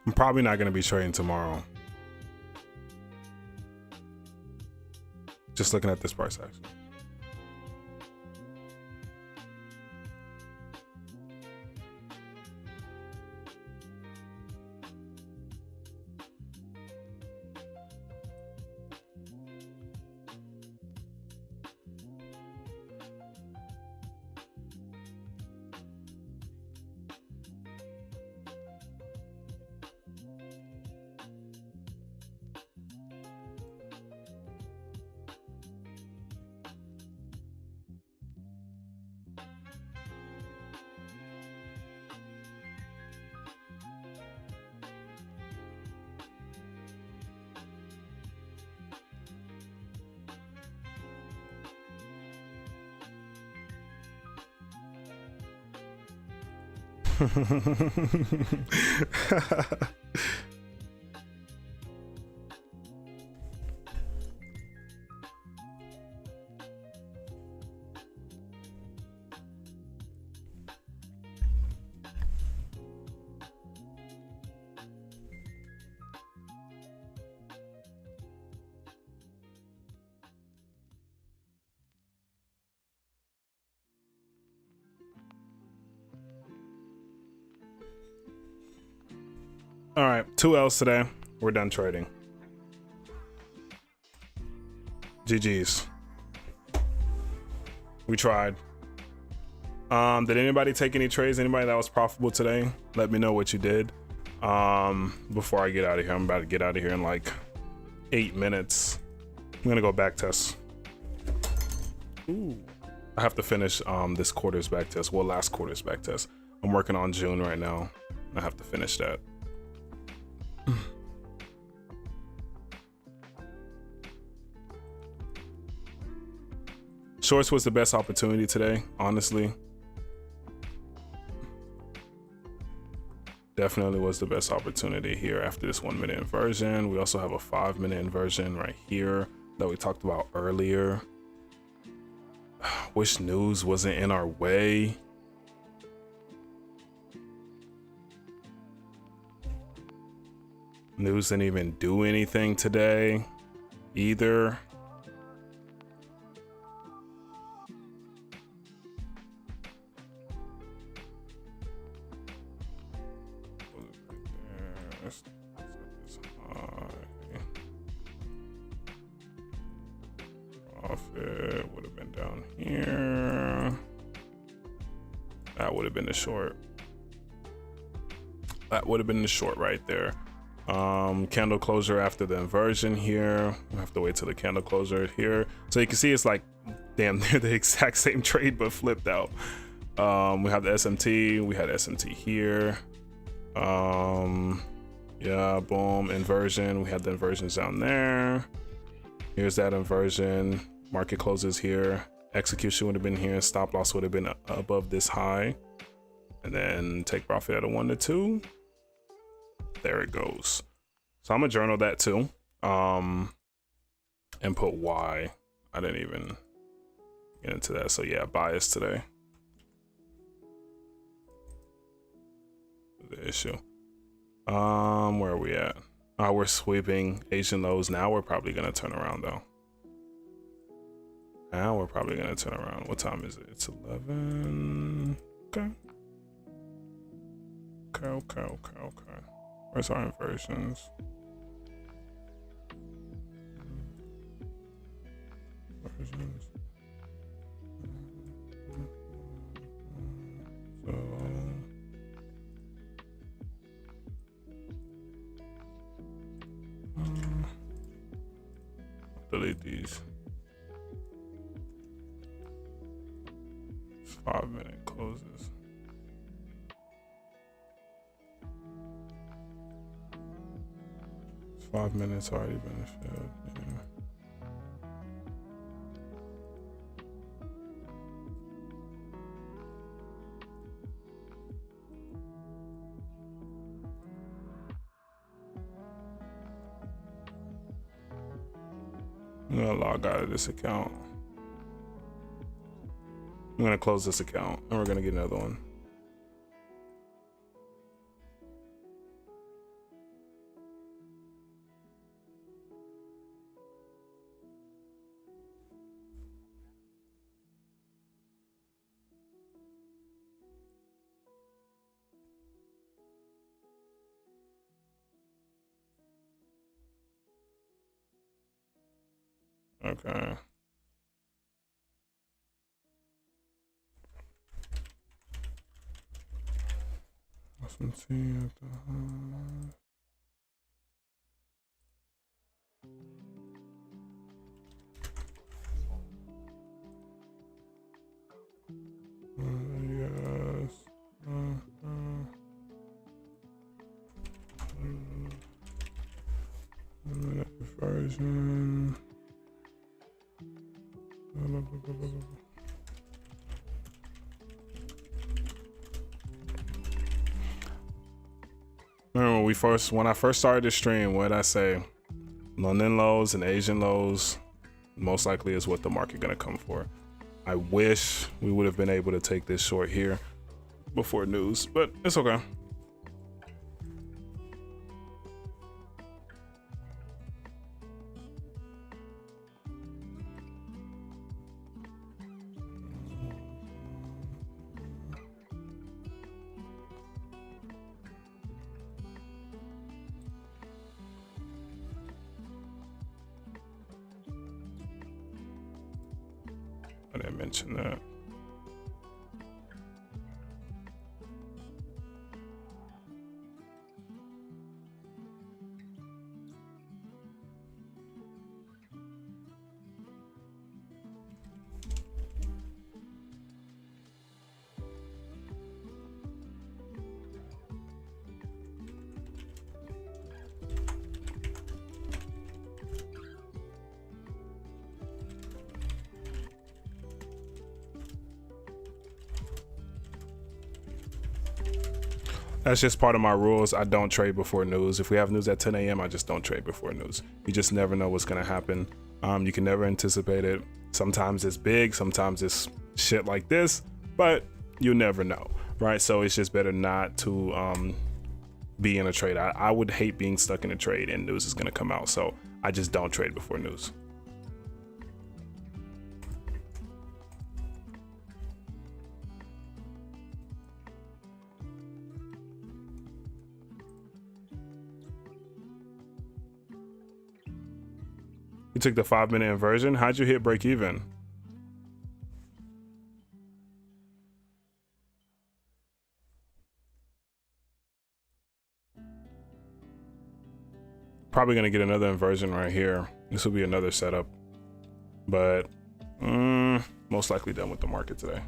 I'm probably not going to be trading tomorrow. Just looking at this price action. All right, 2 L's today. We're done trading. GG's. We tried. Did anybody take any trades? Anybody that was profitable today? Let me know what you did. Before I get out of here, I'm about to get out of here in like 8 minutes. I'm gonna go back test. Ooh. I have to finish this quarter's back test. Well, last quarter's back test. I'm working on June right now. I have to finish that. Shorts was the best opportunity today, honestly. Definitely was the best opportunity here after this 1 minute inversion. We also have a 5 minute inversion right here that we talked about earlier. Wish news wasn't in our way. News didn't even do anything today either. Profit would have been down here. That would have been the short. That would have been the short right there. Candle closure after the inversion here. We have to wait till the candle closure here. So you can see it's like damn near the exact same trade but flipped out. We have the SMT. We had SMT here. Yeah, boom, inversion. We have the inversions down there. Here's that inversion. Market closes here. Execution would have been here. Stop loss would have been above this high. And then take profit at a 1 to 2. There it goes. So I'm gonna journal that too. And put Y. I didn't even get into that. So yeah, bias today. The issue. Where are we at? We're sweeping Asian lows. Now we're probably gonna turn around though. Now we're probably gonna turn around. What time is it? It's 11. Okay. Okay. Where's our inversions? Inversions. So delete these. 5 minute closes. It's 5 minutes already been filled. I'm gonna log out of this account. I'm gonna close this account and we're gonna get another one. Okay. S&T at the high. Yes. Version. Remember when I first started this stream, what did I say? London lows and Asian lows most likely is what the market gonna come for. I wish we would have been able to take this short here before news, but it's okay. I didn't mention that. That's just part of my rules. I don't trade before news. If we have news at 10 a.m., I just don't trade before news. You just never know what's gonna happen. You can never anticipate it. Sometimes it's big, sometimes it's shit like this, but you never know, right? So it's just better not to be in a trade. I would hate being stuck in a trade and news is gonna come out. So I just don't trade before news. You took the 5-minute inversion. How'd you hit break even? Probably gonna get another inversion right here. This will be another setup, but most likely done with the market today.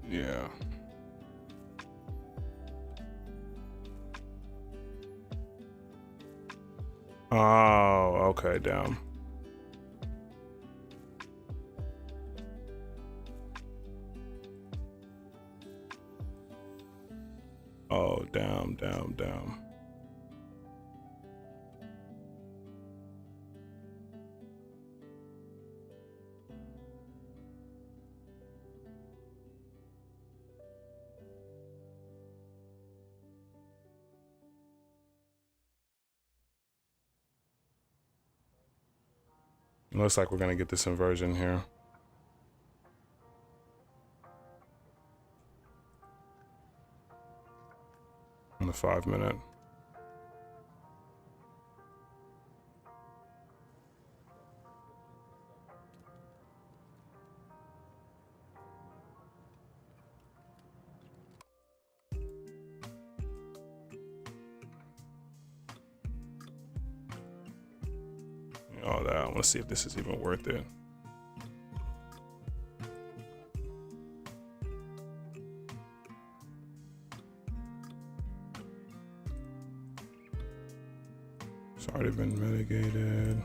Yeah. Oh, okay, damn. Oh, damn. Looks like we're gonna get this inversion here. the 5 minute. All that. I want to see if this is even worth it. It's already been mitigated.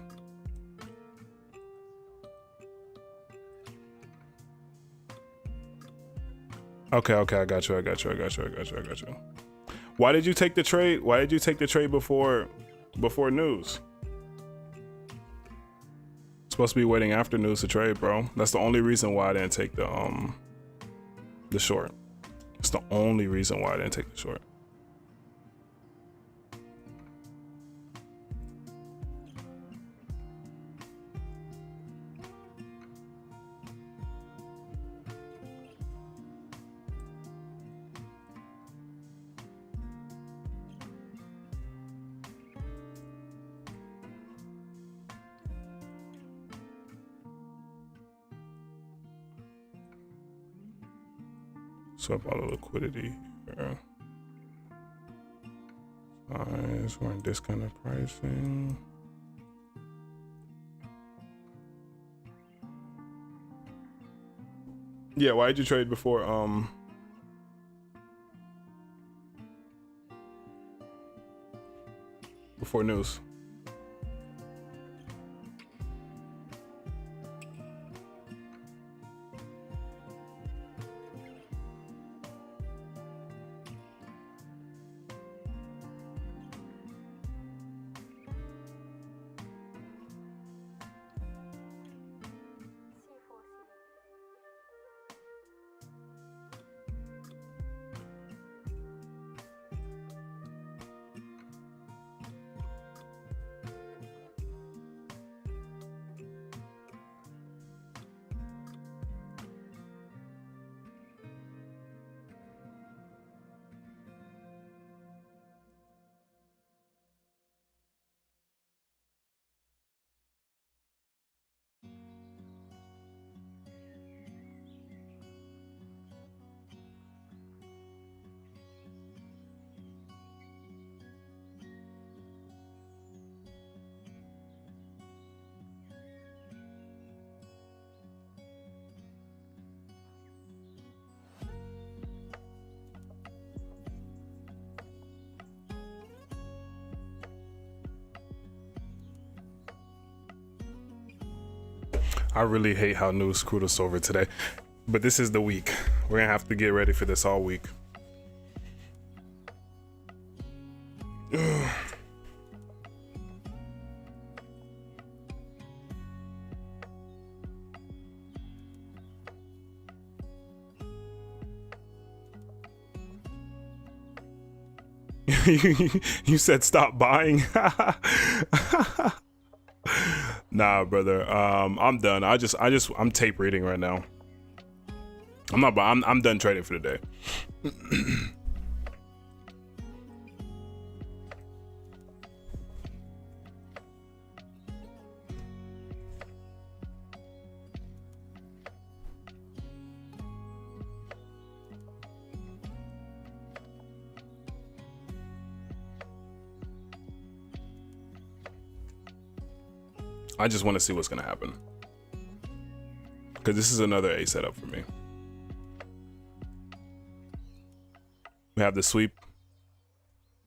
Okay, I got you. Why did you take the trade? Why did you take the trade before news? Supposed to be waiting after news to trade, bro. That's the only reason why I didn't take the short. It's the only reason why I didn't take the short. Swap all the liquidity here. Size, we're in discounted pricing. Yeah, why did you trade before news? I really hate how news screwed us over today, but this is the week. We're gonna have to get ready for this all week. You said stop buying. Nah, brother. I'm done. I'm tape reading right now. I'm done trading for the day. I just want to see what's going to happen, because this is another A setup for me. We have the sweep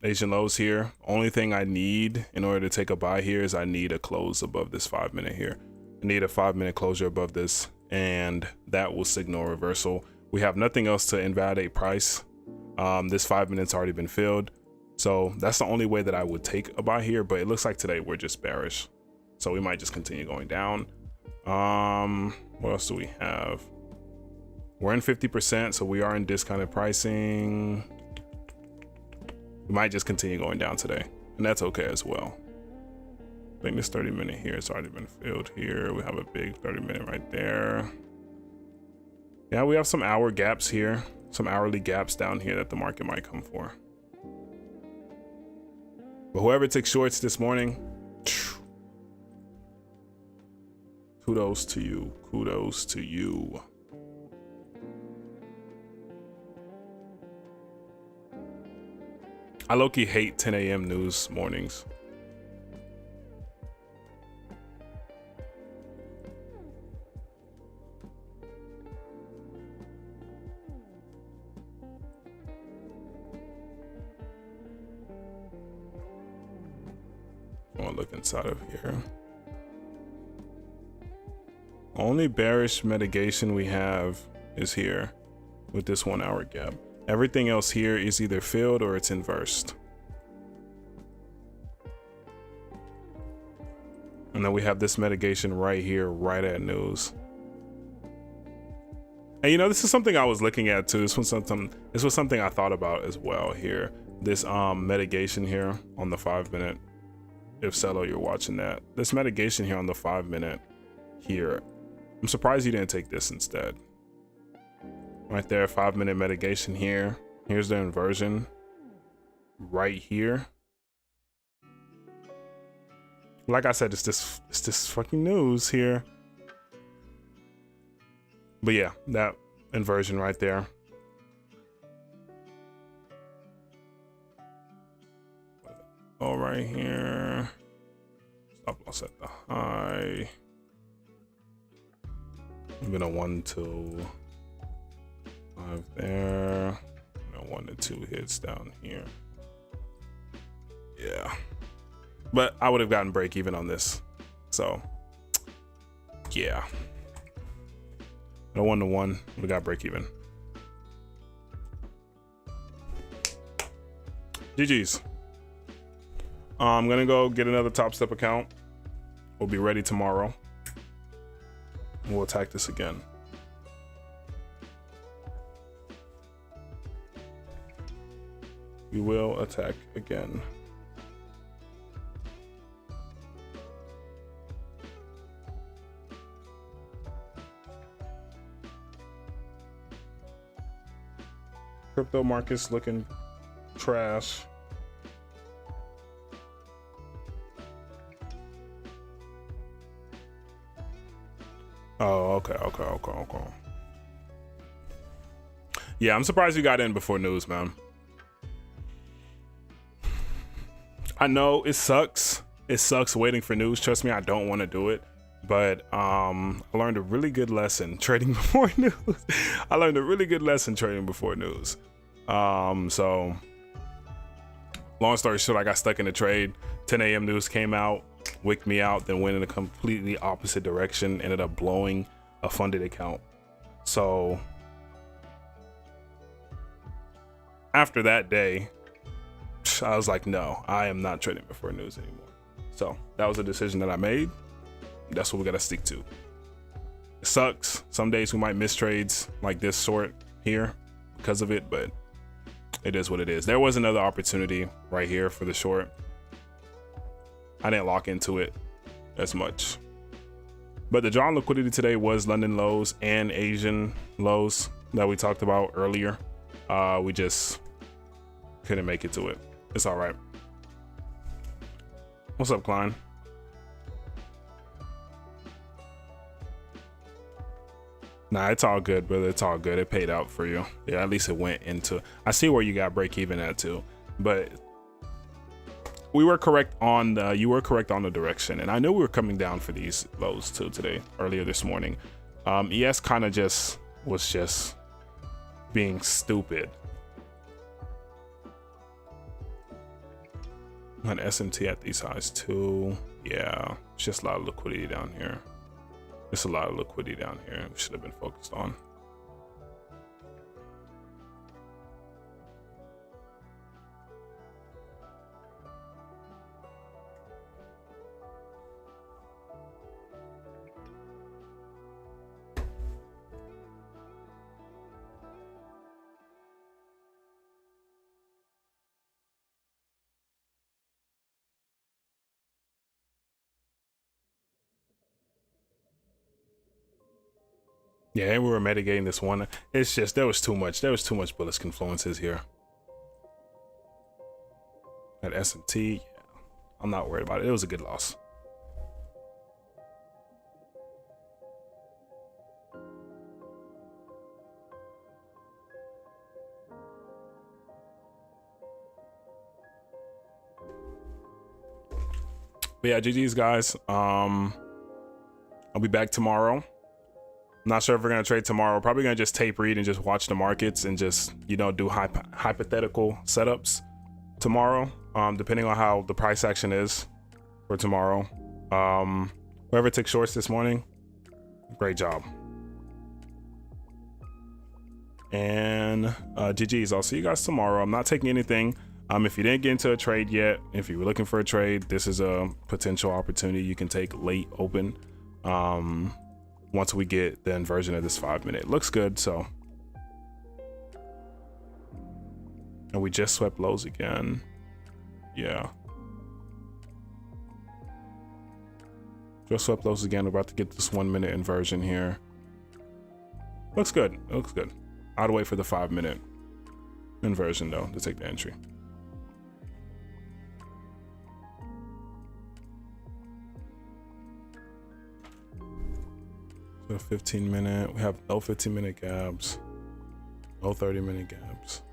Asian lows here. Only thing I need in order to take a buy here is I need a close above this 5 minute here. I need a 5 minute closure above this, and that will signal reversal. We have nothing else to invalidate price. This 5 minutes already been filled, so that's the only way that I would take a buy here. But it looks like today we're just bearish, so we might just continue going down. What else do we have? We're in 50%, so we are in discounted pricing. We might just continue going down today, and that's okay as well. I think this 30 minute here has already been filled here. We have a big 30 minute right there. Yeah, we have some hour gaps here, some hourly gaps down here that the market might come for. But whoever took shorts this morning, kudos to you. Kudos to you. I low-key hate 10 a.m. news mornings. I want to look inside of here. Only bearish mitigation we have is here with this 1 hour gap. Everything else here is either filled or it's inversed. And then we have this mitigation right here, right at news. And you know, this is something I was looking at too. This was something I thought about as well here. This mitigation here on the 5 minute. If Cello, you're watching that. This mitigation here on the 5 minute here. I'm surprised you didn't take this instead. Right there, 5 minute mitigation here. Here's the inversion right here. Like I said, it's this fucking news here. But yeah, that inversion right there. Oh, right here. Stop loss at the high. Been a 1 to 5 there. And a 1 to 2 hits down here. Yeah. But I would have gotten break even on this. So yeah. A 1 to 1, we got break even. GG's. I'm gonna go get another Top Step account. We'll be ready tomorrow. We'll attack this again. We will attack again. Crypto markets looking trash. Oh, okay. Yeah, I'm surprised you got in before news, man. I know it sucks. It sucks waiting for news. Trust me, I don't want to do it. But I learned a really good lesson trading before news. I learned a really good lesson trading before news. So long story short, I got stuck in the trade. 10 a.m. news came out, wicked me out, then went in a completely opposite direction, ended up blowing a funded account. So after that day, I was like, no, I am not trading before news anymore. So that was a decision that I made. That's what we gotta stick to. It sucks. Some days we might miss trades like this sort here because of it, but it is what it is. There was another opportunity right here for the short. I didn't lock into it as much. But the draw on liquidity today was London lows and Asian lows that we talked about earlier. We just couldn't make it to it. It's all right. What's up, Klein? Nah, it's all good, brother. It's all good. It paid out for you. Yeah, at least it went into. I see where you got break even at too, but we were correct on the. You were correct on the direction, and I knew we were coming down for these lows too today, earlier this morning. ES kind of was just being stupid. And SMT at these highs too. Yeah, it's just a lot of liquidity down here. There's a lot of liquidity down here we should have been focused on. Yeah, and we were mitigating this one. It's just there was too much bullish confluences here. At SMT, yeah. I'm not worried about it. It was a good loss. But yeah, GG's guys. I'll be back tomorrow. I'm not sure if we're gonna trade tomorrow. Probably gonna just tape read and just watch the markets and just, you know, do hypothetical setups tomorrow, depending on how the price action is for tomorrow. Whoever took shorts this morning, great job. And GG's. I'll see you guys tomorrow. I'm not taking anything. If you didn't get into a trade yet, if you were looking for a trade, this is a potential opportunity you can take late open. Once we get the inversion of this 5 minute, looks good. So, and we just swept lows again. Yeah, just swept lows again. We're about to get this 1 minute inversion here. Looks good. It looks good. I'd wait for the 5 minute inversion though to take the entry. So 15 minute, we have no 15 minute gaps, no 30 minute gaps.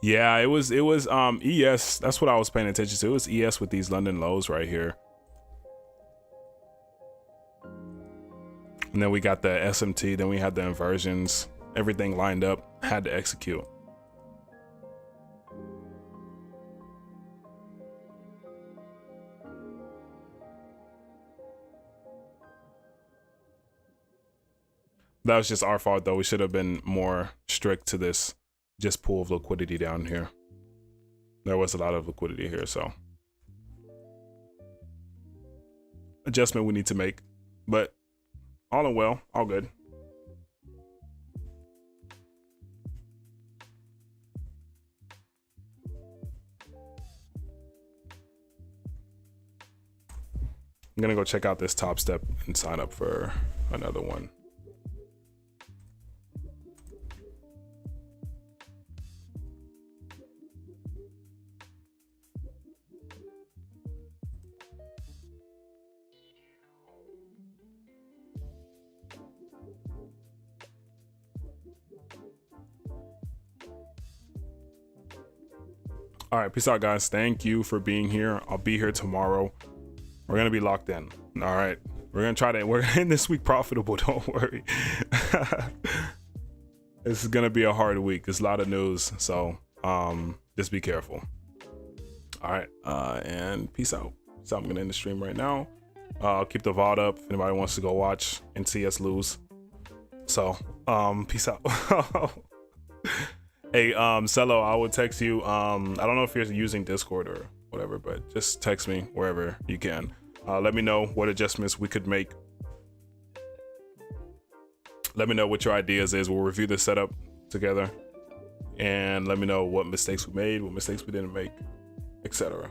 Yeah, it was ES. That's what I was paying attention to. It was ES with these London lows right here. And then we got the SMT, then we had the inversions, everything lined up, had to execute. That was just our fault though. We should have been more strict to this just pool of liquidity down here. There was a lot of liquidity here, so adjustment we need to make, but all in well, all good. I'm gonna go check out this Top Step and sign up for another one. All right, peace out, guys. Thank you for being here. I'll be here tomorrow. We're gonna be locked in. All right, we're gonna end this week profitable. Don't worry. This is gonna be a hard week. There's a lot of news, so just be careful. All right, and peace out. So I'm gonna end the stream right now. I'll keep the VOD up if anybody wants to go watch and see us lose. So peace out. Hey, Cello, I will text you. I don't know if you're using Discord or whatever, but just text me wherever you can. Let me know what adjustments we could make. Let me know what your ideas is. We'll review the setup together and let me know what mistakes we made, what mistakes we didn't make, etc.